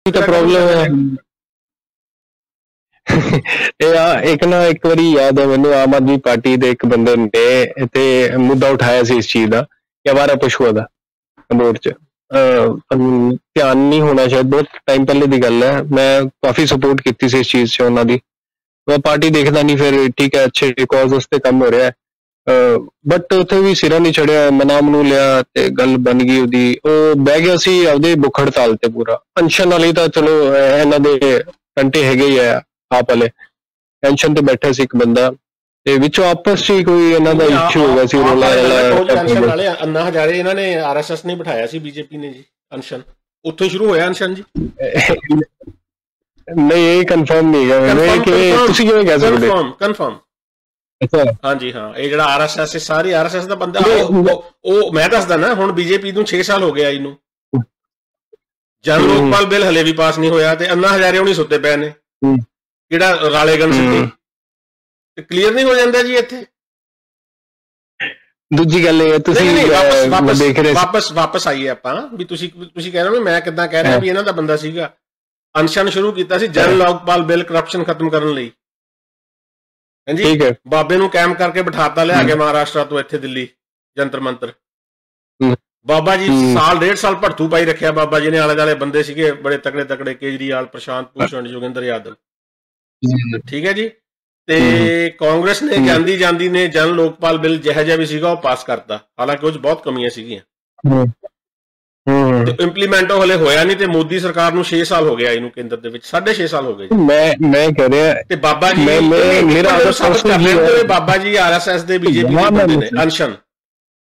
ਤਾਂ ਪ੍ਰੋਬਲਮ ਹੈ। एक ना एक बारी याद है मैंने आम आदमी पार्टी के एक बंदे ने इत्थे मुद्दा उठाया सी इस चीज का कि आवारा पशुओं का अंदौर च ध्यान नहीं होना शायद बहुत टाइम पहले की गल है। मैं काफी सपोर्ट की इस चीज से उन्हों की मैं पार्टी देखता नहीं फिर ठीक है अच्छे कॉज वास्ते काम हो रहा है बट उत्थे भी सिरा नहीं चढ़िया मना मनु लिया ते गल बन गई ओदी बह गया सी आपदे भुख हड़ताल ते पूरा पेंशन वाली तो चलो इन्हां दे कंटे हैगे ही है आप वाले पेंशन ते बैठा सी एक बंदा ते विचों आपस च कोई इन्हां दा इशू हो गया सी रोला पेंशन वाले अन्ना हजारे इन्हां ने आरएसएस ने बिठाया सी बीजेपी ने जी अनशन उत्थे शुरू होया अनशन जी नहीं ये कंफर्म नहीं है मैंने कि तुसी किवें कह सकदे कंफर्म अच्छा हां जी हां ये जेड़ा आरएसएस सारी आरएसएस दा बंदा ओ मैं दसदा ना हुण बीजेपी नूं 6 साल हो गया इनू जन लोकपाल बिल हले भी पास नहीं होया ते अन्ना हजारे हुणी सुत्ते पए ने ਜਿਹੜਾ ਰਾਲੇਗਨ ਸਿੱਧੀ ਤੇ ਕਲੀਅਰ ਨਹੀਂ ਹੋ ਜਾਂਦਾ ਜੀ ਇੱਥੇ। ਦੂਜੀ ਗੱਲ ਇਹ ਤੁਸੀਂ ਦੇਖ ਰਹੇ ਵਾਪਸ ਆਈਏ ਆਪਾਂ ਵੀ ਤੁਸੀਂ ਕਹਿ ਰਹੇ ਹੋ ਮੈਂ ਕਿੱਦਾਂ ਕਹਿ ਰਿਹਾ ਵੀ ਇਹਨਾਂ ਦਾ ਬੰਦਾ ਸੀਗਾ ਅਨਸ਼ਨ ਸ਼ੁਰੂ ਕੀਤਾ ਸੀ ਜਨ ਲੋਕਪਾਲ ਬਿੱਲ ਕਰਪਸ਼ਨ ਖਤਮ ਕਰਨ ਲਈ ਹਾਂਜੀ ਬਾਬੇ ਨੂੰ ਕੈਂਪ ਕਰਕੇ ਬਿਠਾਤਾ ਲਿਆ ਕੇ ਮਹਾਰਾਸ਼ਟਰ ਤੋਂ ਇੱਥੇ ਦਿੱਲੀ ਜੰਤਰ ਮੰਤਰ ਬਾਬਾ ਜੀ ਸਾਲ 1.5 ਸਾਲ ਭੜਥੂ ਪਾਈ ਰੱਖਿਆ ਬਾਬਾ ਜੀ ਨੇ ਆਲੇ ਦੁਆਲੇ ਬੰਦੇ ਸੀਗੇ ਬੜੇ ਤਕੜੇ ਤਕੜੇ ਕੇਜਰੀਵਾਲ ਪ੍ਰਸ਼ਾਂਤ ਭੂਸ਼ਣ ਜੋਗਿੰਦਰ ਯਾਦਵ ठीक है जी ते कांग्रेस ने ਜਾਂਦੀ ਜਾਂਦੀ ने जन लोकपाल बिल जिहा जिहा भी सीगा पास करता हालांकि उस बहुत कमियां सीगियां ते इंप्लीमेंट हले होया नहीं ते मोदी सरकार ਨੂੰ 6 साल हो गया इनू केंद्र दे विच 6.5 साल हो गए मैं कह रहा ते बाबा जी मेरा साबित कर रहे हो बाबा जी आरएसएस दे बीजेपी दे बंदे ने अनशन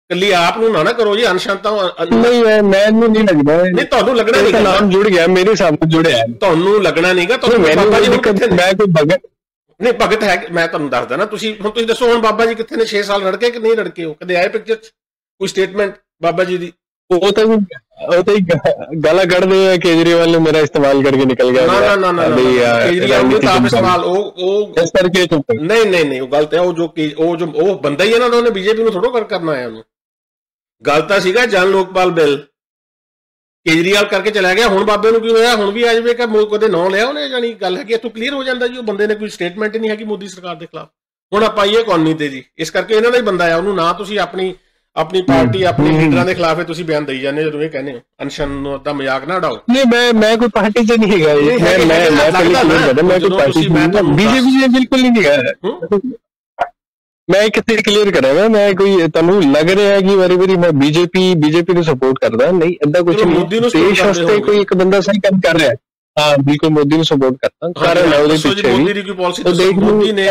ਕੱਲੀ ਆਪ ਨੂੰ ਨਾ ਕਰੋ ਜੀ ਅਨਸ਼ਨ ਤਾਂ ਨਹੀਂ ਮੈਨੂੰ ਨਹੀਂ ਲੱਗਦਾ ਨਹੀਂ ਤੁਹਾਨੂੰ ਲੱਗਣਾ ਨਹੀਂ ਨਾਮ ਜੁੜ ਗਿਆ ਮੇਰੇ ਸਾਹਮਣੇ ਜੁੜਿਆ ਤੁਹਾਨੂੰ ਲੱਗਣਾ ਨਹੀਂਗਾ ਤੁਹਾਨੂੰ ਬਾਬਾ ਜੀ ਕਿੱਥੇ ਮੈਂ ਕੋਈ ਭਗਤ ਨਹੀਂ ਭਗਤ ਹੈ ਮੈਂ ਤੁਹਾਨੂੰ ਦੱਸਦਾ ਨਾ ਤੁਸੀਂ ਦੱਸੋ ਹੁਣ ਬਾਬਾ ਜੀ ਕਿੱਥੇ ਨੇ 6 ਸਾਲ ਰੜਕੇ ਕਿ ਨਹੀਂ ਰੜਕੇ ਹੋ ਕਦੇ ਆਏ ਪਿਕਚਰ ਚ ਕੋਈ ਸਟੇਟਮੈਂਟ ਬਾਬਾ ਜੀ ਦੀ ਉਹ ਤਾਂ ਗਾਲਾਂ ਕੱਢਦੇ ਆ ਕੇਜਰੀਵਾਲ ਨੇ ਮੇਰਾ ਇਸਤੇਮਾਲ ਕਰਕੇ ਨਿਕਲ ਗਿਆ ਨਾ ਕੇਜਰੀਵਾਲ ਨੇ ਤਾਂ ਆਪ ਇਸਤੇਮਾਲ ਉਹ ਇਸ ਕਰਕੇ ਨਹੀਂ ਉਹ ਗਲਤ ਹੈ ਉਹ ਬੰਦਾ ਹੀ ਇਹਨਾਂ ਦਾ ਉਹਨੇ ਬੀਜੇਪੀ ਨੂੰ ਥੋੜੋ ਕਰਨਾ ਆਇਆ ਉਹਨੂੰ ਗੱਲ ਤਾਂ ਸੀਗਾ ਜਨ ਲੋਕਪਾਲ ਬਿੱਲ ਕੇਜਰੀਵਾਲ ਕਰਕੇ ਚਲਾ ਗਿਆ ਹੁਣ ਬਾਬੇ ਨੂੰ ਕੀ ਹੋਇਆ ਹੁਣ ਵੀ ਆ ਜਾਵੇ ਕਿ ਕਦੇ ਨਾਂ ਲਿਆ ਉਹਨੇ ਜਾਨੀ ਗੱਲ ਹੈ ਕਿ ਇੱਥੋਂ ਕਲੀਅਰ ਹੋ ਜਾਂਦਾ ਜੀ ਉਹ ਬੰਦੇ ਨੇ ਕੋਈ ਸਟੇਟਮੈਂਟ ਹੀ ਨਹੀਂ ਹੈਗੀ ਮੋਦੀ ਸਰਕਾਰ ਦੇ ਖਿਲਾਫ ਹੁਣ ਆਪਾਂ ਆਈਏ ਇਕਨੋਮੀ ਤੇ ਜੀ ਇਸ ਕਰਕੇ ਇਹਨਾਂ ਦਾ ਹੀ ਬੰਦਾ ਆ ਉਹਨੂੰ ਨਾ ਤੁਸੀਂ ਆਪਣੀ ਪਾਰਟੀ ਆਪਣੇ ਲੀਡਰਾਂ ਦੇ ਖਿਲਾਫ ਤੁਸੀਂ ਬਿਆਨ ਦੇਈ ਜਾਂਦੇ ਜਦੋਂ ਇਹ ਕਹਿੰਦੇ ਹੋ ਅਨਸ਼ਨ ਦਾ ਮਜ਼ਾਕ ਨਾ ਉਡਾਓ ਨਹੀਂ ਮੈਂ ਕੋਈ ਪਾਰਟੀ 'ਚ ਨਹੀਂ ਹੈਗਾ ਮੈਂ ਬੀਜੇਪੀ 'ਚ ਬਿਲਕੁਲ ਨਹੀਂ ਹੈਗਾ मैं कितने क्लियर करा मैं कोई तुहानू लग रहा है कि वारी मैं बीजेपी को सपोर्ट करदा नहीं इदा कुछ नहीं देश वास्ते कोई एक बंदा सही काम कर रहा है हाँ बिल्कुल मोदी को सपोर्ट करता कारण है ਉਹਦੇ ਪਿੱਛੇ ਮੋਦੀ ਦੀ ਕੋਈ ਪਾਲਿਸੀ ਮੋਦੀ ਨੇ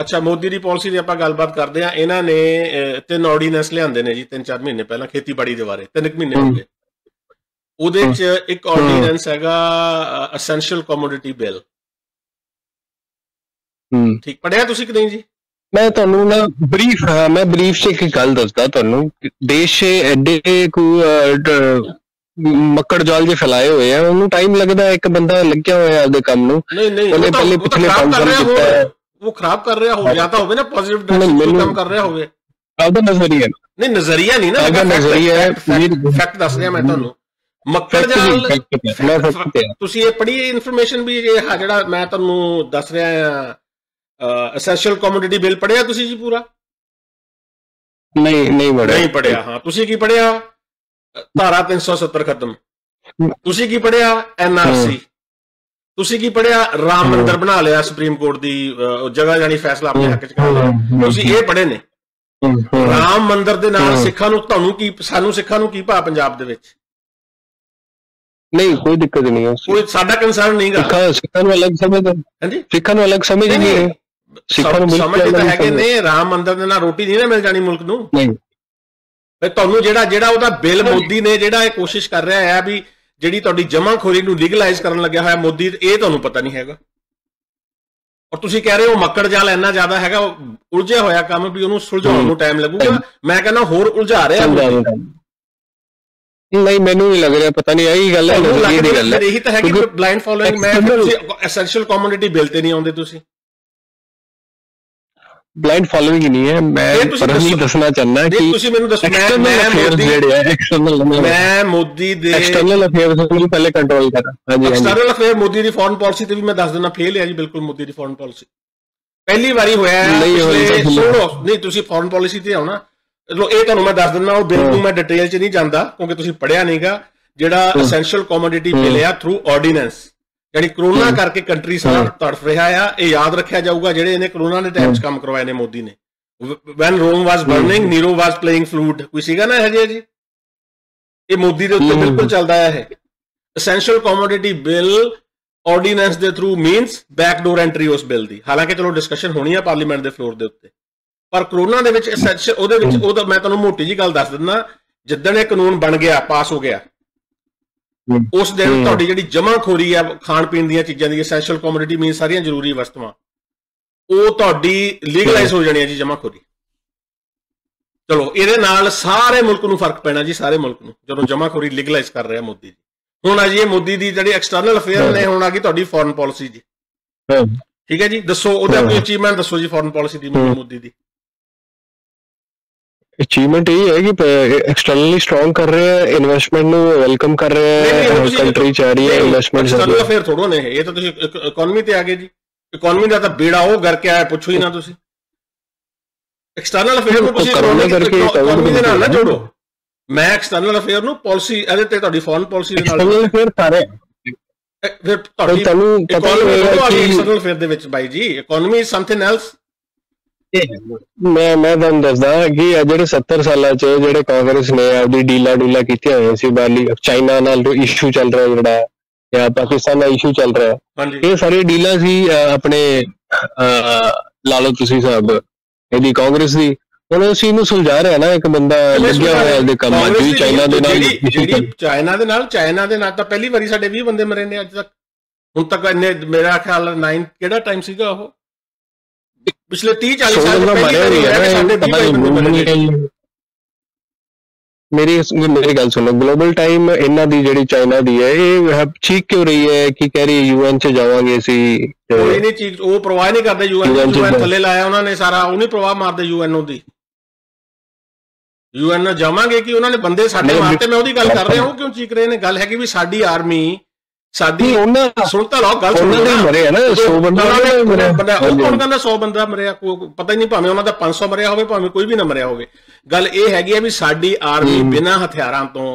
ਅੱਛਾ ਮੋਦੀ ਦੀ ਪਾਲਿਸੀ ਦੀ ਆਪਾਂ ਗੱਲਬਾਤ ਕਰਦੇ ਆ ਇਹਨਾਂ ਨੇ 3 ਆਰਡੀਨੈਂਸ ਲਿਆਂਦੇ ਨੇ ਜੀ 3-4 ਮਹੀਨੇ ਪਹਿਲਾਂ ਖੇਤੀਬਾੜੀ ਦੇ ਬਾਰੇ 3 ਮਹੀਨੇ ਹੋ ਗਏ ਉਹਦੇ ਚ ਇੱਕ ਆਰਡੀਨੈਂਸ ਹੈਗਾ ਐਸੈਂਸ਼ੀਅਲ ਕਮੋਡਿਟੀ ਬਿੱਲ ਠੀਕ ਪੜਿਆ ਤੁਸੀਂ ਕਿ ਨਹੀਂ ਜੀ मैं तुहानू ना मैं ब्रीफ से एक गल दसदा तुहानू देश एडे मक्कड़ जाल जे फैलाए हुए हैं उन्होंने टाइम लगता है एक बंदा लग्या होया आपदे काम नू पहले पिछले 5 साल कीता है वो खराब कर रहा हो या तो होवे ना पॉजिटिव डायरेक्शन काम कर रहा होवे आपदा नजरिया नहीं नजरिया नहीं ना आपदा नजरिया है फैक्ट दस रहा मैं तुहानू मक्कड़ जाल तुसी ये पढ़ी इन्फॉर्मेशन भी ये जेड़ा मैं तुहानू दस रहा हां एसेंशियल कमोडिटी बिल पढ़िया तुसी जी पूरा नहीं पढ़िया हाँ तुसी की पढ़िया धारा 370 खत्म तुसी की पढ़िया एनआरसी तुसी की पढ़िया राम मंदिर बना लिया सुप्रीम कोर्ट दी जगह जानी फैसला अपने हक च कर लिया तुसी ये पढ़े ने राम मंदिर दे नाल सिखां नूं तुहानूं की सानूं सिखां नूं की भा पंजाब दे विच नहीं कोई दिक्कत नहीं है कोई साडा कंसर्न नहीं गा सिखां नूं अलग समझ हां जी सिखां नूं अलग समझ नहीं है ਸਮਝਦੇ ਤਾਂ ਹੈਗੇ ਨੇ ਰਾਮ ਮੰਦਰ ਦੇ ਨਾਲ ਰੋਟੀ ਨਹੀਂ ਨਾ ਮਿਲ ਜਾਣੀ ਮੁਲਕ ਨੂੰ ਫਿਰ ਤੁਹਾਨੂੰ ਜਿਹੜਾ ਉਹਦਾ ਬਿੱਲ ਮੋਦੀ ਨੇ ਜਿਹੜਾ ਇਹ ਕੋਸ਼ਿਸ਼ ਕਰ ਰਿਹਾ ਹੈ ਵੀ ਜਿਹੜੀ ਤੁਹਾਡੀ ਜਮਾਖੋਰੀ ਨੂੰ ਲੀਗਲਾਈਜ਼ ਕਰਨ ਲੱਗਿਆ ਹੋਇਆ ਮੋਦੀ ਇਹ ਤੁਹਾਨੂੰ ਪਤਾ ਨਹੀਂ ਹੈਗਾ ਔਰ ਤੁਸੀਂ ਕਹਿ ਰਹੇ ਹੋ ਮੱਕੜ ਜਾਲ ਇੰਨਾ ਜ਼ਿਆਦਾ ਹੈਗਾ ਉਲਝਿਆ ਹੋਇਆ ਕੰਮ ਵੀ ਉਹਨੂੰ ਸੁਲਝਾਉਣ ਨੂੰ ਟਾਈਮ ਲੱਗੂਗਾ ਮੈਂ ਕਹਿੰਦਾ ਹੋਰ ਉਲਝਾ ਰਿਹਾ नहीं मैनू नहीं लग रहा पता नहीं यही गल है यही तो है कि ब्लाइंड फॉलोइंग मैं एसेंशियल कमोडिटी बिल ते नहीं आउंदे तुसी ब्लाइंड फॉलोइंग ही नहीं है। मैं पर्सनली दसना चाहना कि एक्सटर्नल अफेयर्स ਜਿਹੜੇ ਹੈ एक्सटर्नल ਮੈਂ ਮੋਦੀ ਦੇ एक्सटर्नल अफेयर्स ਨੂੰ ਪਹਿਲੇ ਕੰਟਰੋਲ ਕਰਾਂ। ਹਾਂਜੀ एक्सटर्नल अफेयर ਮੋਦੀ ਦੀ ਫੋਰਨ ਪਾਲਿਸੀ ਤੇ ਵੀ ਮੈਂ ਦੱਸ ਦਿੰਦਾ ਫੇਲ ਹੈ ਜੀ ਬਿਲਕੁਲ ਮੋਦੀ ਦੀ ਫੋਰਨ ਪਾਲਿਸੀ। ਪਹਿਲੀ ਵਾਰੀ ਹੋਇਆ ਨਹੀਂ ਤੁਸੀਂ ਫੋਰਨ ਪਾਲਿਸੀ ਤੇ ਆਉਣਾ ਚਲੋ ਇਹ ਤੁਹਾਨੂੰ ਮੈਂ ਦੱਸ ਦਿੰਦਾ ਉਹ ਬਿਲ ਨੂੰ ਮੈਂ ਡਿਟੇਲ 'ਚ ਨਹੀਂ ਜਾਂਦਾ ਕਿਉਂਕਿ ਤੁਸੀਂ ਪੜ੍ਹਿਆ ਨਹੀਂਗਾ। ਜਿਹੜਾ ਐਸੈਂਸ਼ੀਅਲ ਕਮੋਡਿਟੀ ਬਿਲ ਆ ਥਰੂ ਆਰਡੀਨੈਂਸ यानी कोरोना करके कंट्री सारा तड़फ रहा है। ये याद रखा जाऊगा जेडे इन्हें कोरोना के टाइम काम करवाए ने मोदी ने। When Rome was burning, Nero was playing flute। कोई सीगा ना है जी ये मोदी के उत्ते बिल्कुल चलता है। एसेंशियल कमोडिटी बिल ऑर्डीनेंस के थ्रू मीनस बैकडोर एंट्री उस बिल की। हालांकि चलो डिस्कशन होनी है पार्लीमेंट के फ्लोर के उत्ते पर कोरोना के एसेंशियल मैं तुहानूं मोटी जी गल दस दिंदा जिद्दण ये कानून बन गया पास हो गया उस दिन तुहाडी जिहड़ी जमाखोरी है खाण पीण दी चीज़ां दी एसेंशियल कमोडिटी मीन सारियां जरूरी वस्तुआं ਉਹ ਤੁਹਾਡੀ ਲੀਗਲਾਈਜ਼ ਹੋ ਜਾਣੀ ਹੈ ਜੀ ਜਮਾਖੋਰੀ। ਚਲੋ ਇਹਦੇ ਨਾਲ ਸਾਰੇ ਮੁਲਕ ਨੂੰ ਫਰਕ ਪੈਣਾ ਜੀ ਸਾਰੇ ਮੁਲਕ ਨੂੰ ਜਦੋਂ ਜਮਾਖੋਰੀ ਲੀਗਲਾਈਜ਼ ਕਰ ਰਿਹਾ ਮੋਦੀ ਜੀ। ਹੁਣ ਆ ਜੀ ਇਹ ਮੋਦੀ ਦੀ ਜਿਹੜੀ ਐਕਸਟਰਨਲ ਅਫੇਅਰ ਨੇ ਹੁਣ ਆ ਗਈ ਤੁਹਾਡੀ ਫੋਰਨ ਪਾਲਿਸੀ ਜੀ। ਠੀਕ ਹੈ ਜੀ ਦੱਸੋ ਉਹਦਾ ਕੋਈ ਅਚੀਵਮੈਂਟ ਦੱਸੋ ਜੀ ਫੋਰਨ ਪਾਲਿਸੀ ਦੀ ਮੋਦੀ ਦੀ। ਅਚੀਵਮੈਂਟ ਇਹ ਹੈ ਕਿ ਐਕਸਟਰਨਲੀ ਸਟਰੋਂਗ ਕਰ ਰਹੇ ਹੈ ਇਨਵੈਸਟਮੈਂਟ ਨੂੰ ਵੈਲਕਮ ਕਰ ਰਹੇ ਹੈ ਕੰਟਰੀ ਚ ਆ ਰਹੀ ਹੈ ਇਨਵੈਸਟਮੈਂਟ। ਐਕਸਟਰਨਲ ਅਫੇਅਰ ਥੋੜੋ ਨੇ ਇਹ ਤਾਂ ਤੁਸੀਂ ਇਕਨੋਮੀ ਤੇ ਆ ਗਏ ਜੀ। ਇਕਨੋਮੀ ਦਾ ਤਾਂ ਬੇੜਾ ਉਹ ਕਰਕੇ ਆਇਆ ਪੁੱਛੋ ਹੀ ਨਾ ਤੁਸੀਂ। ਐਕਸਟਰਨਲ ਅਫੇਅਰ ਨੂੰ ਤੁਸੀਂ ਇਕਨੋਮੀ ਦੇ ਨਾਲ ਨਾ ਜੋੜੋ। ਮੈਂ ਐਕਸਟਰਨਲ ਅਫੇਅਰ ਨੂੰ ਪਾਲਿਸੀ ਇਹਦੇ ਤੇ ਤੁਹਾਡੀ ਫੋਰਨ ਪਾਲਿਸੀ ਦੇ ਨਾਲ ਫਿਰ ਸਾਰੇ ਫਿਰ ਤੁਹਾਡੀ ਐਕਸਟਰਨਲ ਅਫੇਅਰ ਦੇ ਵਿੱਚ ਬਾਈ ਜੀ ਇਕਨੋਮੀ ਇਜ਼ ਸਮਥਿੰਗ ਐਲਸ। ਮੈਂ ਤੁਹਾਨੂੰ ਦੱਸਦਾ ਕਿ ਜਿਹੜੇ 70 ਸਾਲਾਂ ਚ ਜਿਹੜੇ ਕਾਂਗਰਸ ਨੇ ਆਪਦੀ ਡੀਲਾ ਕੀਤੀਆਂ ਹੋਈਆਂ ਸੀ ਬਾਹਰਲੀ ਚਾਈਨਾ ਨਾਲ ਇਸ਼ੂ ਚੱਲ ਰਿਹਾ ਜਿਹੜਾ ਜਾਂ ਪਾਕਿਸਤਾਨ ਦਾ ਇਸ਼ੂ ਚੱਲ ਰਿਹਾ ਇਹ ਸਾਰੀ ਡੀਲਾਂ ਸੀ ਆਪਣੇ ਲਾ ਲਓ ਤੁਸੀਂ ਸਾਹਿਬ ਇਹਦੀ ਕਾਂਗਰਸ ਦੀ। ਹੁਣ ਉਸ ਚੀਜ਼ ਨੂੰ ਸੁਲਝਾ ਰਿਹਾ ਨਾ ਇੱਕ ਬੰਦਾ ਲੱਗਿਆ ਹੋਇਆ ਇਹਦੇ ਕੰਮ ਚ ਚਾਈਨਾ ਦੇ ਨਾਲ। ਜਿਹੜੀ ਚਾਈਨਾ ਦੇ ਨਾਲ ਤਾਂ ਪਹਿਲੀ ਵਾਰੀ ਸਾਡੇ 20 ਬੰਦੇ ਮਰੇ ਨੇ ਅੱਜ ਤੱਕ। ਹੁਣ ਤੱਕ ਇੰਨੇ ਮੇਰਾ ਖਿਆਲ 9 ਕਿਹੜਾ ਟਾਈਮ ਸੀਗਾ ਉਹ ਪਿਛਲੇ 30-40 ਸਾਲ ਮੇਰੀ ਗੱਲ ਸੁਣੋ ਗਲੋਬਲ ਟਾਈਮ ਇਹਨਾਂ ਦੀ ਜਿਹੜੀ ਚਾਈਨਾ ਦੀ ਹੈ ਇਹ ਚੀਕ ਕਿਉਂ ਰਹੀ ਹੈ ਕਿ ਕਹਿ ਰਹੀ ਯੂਐਨ ਚ ਜਾਵਾਂਗੇ ਅਸੀਂ। ਕੋਈ ਨਹੀਂ ਚੀਕ ਉਹ ਪਰਵਾਹ ਨਹੀਂ ਕਰਦੇ ਯੂਐਨ ਥੱਲੇ ਲਾਇਆ ਉਹਨਾਂ ਨੇ ਸਾਰਾ ਉਹ ਨਹੀਂ ਪਰਵਾਹ ਮਾਰਦੇ ਯੂਐਨ ਉਹਦੀ। ਯੂਐਨ ਨਾਲ ਜਾਵਾਂਗੇ ਕਿ ਉਹਨਾਂ ਨੇ ਬੰਦੇ ਸਾਡੇ ਮਾਰਤੇ ਮੈਂ ਉਹਦੀ ਗੱਲ ਕਰ ਰਿਹਾ ਉਹ ਕਿਉਂ ਚੀਕ ਰਹੇ ਨੇ। ਗੱਲ ਹੈ ਕਿ ਵੀ ਸਾਡੀ ਆਰਮੀ ਸਾਡੀ ਸੁਣ ਤਾਂ ਲਓ ਗੱਲ ਸੁਣੋ ਮਰੇ ਨਾ 100 ਬੰਦਾ ਉਹ ਕੌਣ ਕਹਿੰਦਾ 100 ਬੰਦਾ ਮਰਿਆ ਪਤਾ ਹੀ ਨਹੀਂ ਭਾਵੇਂ ਉਹਨਾਂ ਦਾ 500 ਮਰਿਆ ਹੋਵੇ ਭਾਵੇਂ ਕੋਈ ਵੀ ਨਾ ਮਰਿਆ ਹੋਵੇ। ਗੱਲ ਇਹ ਹੈਗੀ ਹੈ ਵੀ ਸਾਡੀ ਆਰਮੀ ਬਿਨਾਂ ਹਥਿਆਰਾਂ ਤੋਂ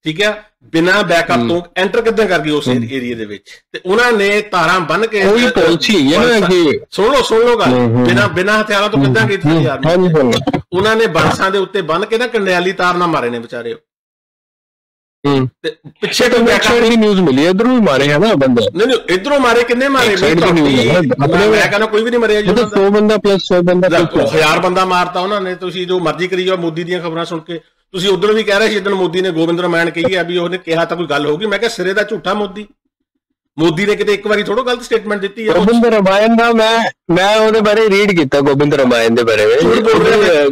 ਠੀਕ ਹੈ ਬਿਨਾਂ ਬੈਕਅਪ ਤੋਂ ਐਂਟਰ ਕਿੱਦਾਂ ਕਰ ਗਈ ਉਸ ਏਰੀਏ ਦੇ ਵਿੱਚ ਤੇ ਉਹਨਾਂ ਨੇ ਤਾਰਾਂ ਬੰਨ ਕੇ ਸੁਣ ਲਓ ਗੱਲ ਬਿਨਾਂ ਹਥਿਆਰਾਂ ਤੋਂ ਕਿੱਦਾਂ ਕੀਤੀ ਸਾਡੀ ਆਰਮੀ। ਉਹਨਾਂ ਨੇ ਬਾਂਸਾਂ ਦੇ ਉੱਤੇ ਬੰਨ ਕੇ ਨਾ ਕੰਡਿਆਲੀ ਤਾਰ ਨਾਲ ਮਾਰੇ ਨੇ ਵਿਚਾਰੇ। ਪਿੱਛੇ ਤੋਂ ਦੀ ਨਿਊਜ਼ ਮਿਲੀ ਇਧਰੋਂ ਵੀ ਮਾਰੇ ਹੈ ਨਾ ਬੰਦੇ ਨਹੀਂ ਇਧਰੋਂ ਮਾਰੇ ਕਿੰਨੇ ਮਾਰੇ ਮੈਂ ਕਹਿੰਦਾ ਕੋਈ ਵੀ ਨਹੀਂ ਮਰਿਆ ਜੀ 100 ਬੰਦਾ ਪਲੱਸ 100 ਬੰਦਾ 1000 ਬੰਦਾ ਮਾਰਤਾ ਉਹਨਾਂ ਨੇ। ਤੁਸੀਂ ਜੋ ਮਰਜ਼ੀ ਕਰੀ ਜਾਓ ਮੋਦੀ ਦੀਆਂ ਖਬਰਾਂ ਸੁਣ ਕੇ। ਤੁਸੀਂ ਉਧਰ ਵੀ ਕਹਿ ਰਹੇ ਸੀ ਜਿੱਦਣ ਮੋਦੀ ਨੇ ਗੋਬਿੰਦ ਰਾਮਾਇਣ ਕਹੀ ਹੈ ਵੀ ਉਹਨੇ ਕਿਹਾ ਤਾਂ ਕੋਈ ਗੱਲ ਹੋਊਗੀ। ਮੈਂ ਕਿਹਾ ਸਿਰੇ ਦਾ ਝੂਠਾ ਮੋਦੀ ਨੇ ਕਿਤੇ ਇੱਕ ਵਾਰੀ ਥੋੜੋ ਗਲਤ ਸਟੇਟਮੈਂਟ ਦਿੱਤੀ ਹੈ। ਗੋਬਿੰਦ ਰਾਮਾਇਣ ਦਾ ਮੈਂ ਉਹਦੇ ਬਾਰੇ ਰੀਡ ਕੀਤਾ ਗੋਬਿੰਦ ਰਾਮਾਇਣ ਦੇ ਬਾਰੇ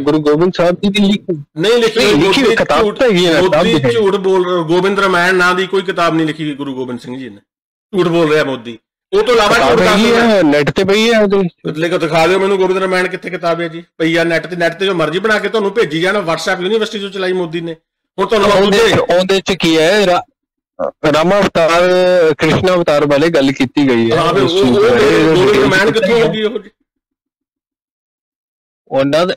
ਗੁਰੂ ਗੋਬਿੰਦ ਸਾਹਿਬ ਜੀ ਦੀ ਨਹੀਂ ਲਿਖੀ ਕਿਤਾਬ ਮੋਦੀ ਝੂਠ ਬੋਲ ਰਿਹਾ। ਗੋਬਿੰਦ ਰਾਮਾਇਣ ਨਾਂ ਦੀ ਕੋਈ ਕਿਤਾਬ ਨਹੀਂ ਲਿਖੀ ਗੁਰੂ ਗੋਬਿੰਦ ਸਿੰਘ ਜੀ ਨੇ। ਝੂਠ ਬੋਲ ਰਿਹਾ ਮੋਦੀ। ਉਹ ਤੋਂ ਇਲਾਵਾ ਨੈਟ ਤੇ ਪਈ ਹੈ ਲਿਖੋ ਦਿਖਾ ਦਿਓ ਮੈਨੂੰ ਗੋਬਿੰਦ ਰਾਮਾਇਣ ਕਿੱਥੇ ਕਿਤਾਬ ਹੈ ਜੀ। ਪਈ ਆ ਨੈਟ ਤੇ ਜੋ ਮਰਜ਼ੀ ਬਣਾ ਕੇ ਤੁਹਾਨੂੰ ਭੇਜੀ ਜਾਣਾ। WhatsApp ਯੂਨੀਵਰਸਿਟੀ ਤੋਂ ਚਲਾਈ ਮੋਦੀ ਨੇ। ਹੁਣ ਤੁਹਾਨੂੰ ਉਹਦੇ ਚ ਕੀ ਹੈ ਰਾਮਾ ਅਵਤਾਰ ਕ੍ਰਿਸ਼ਨਾ ਅਵਤਾਰ ਬਾਰੇ ਗੱਲ ਕੀਤੀ ਗਈ ਹੈ।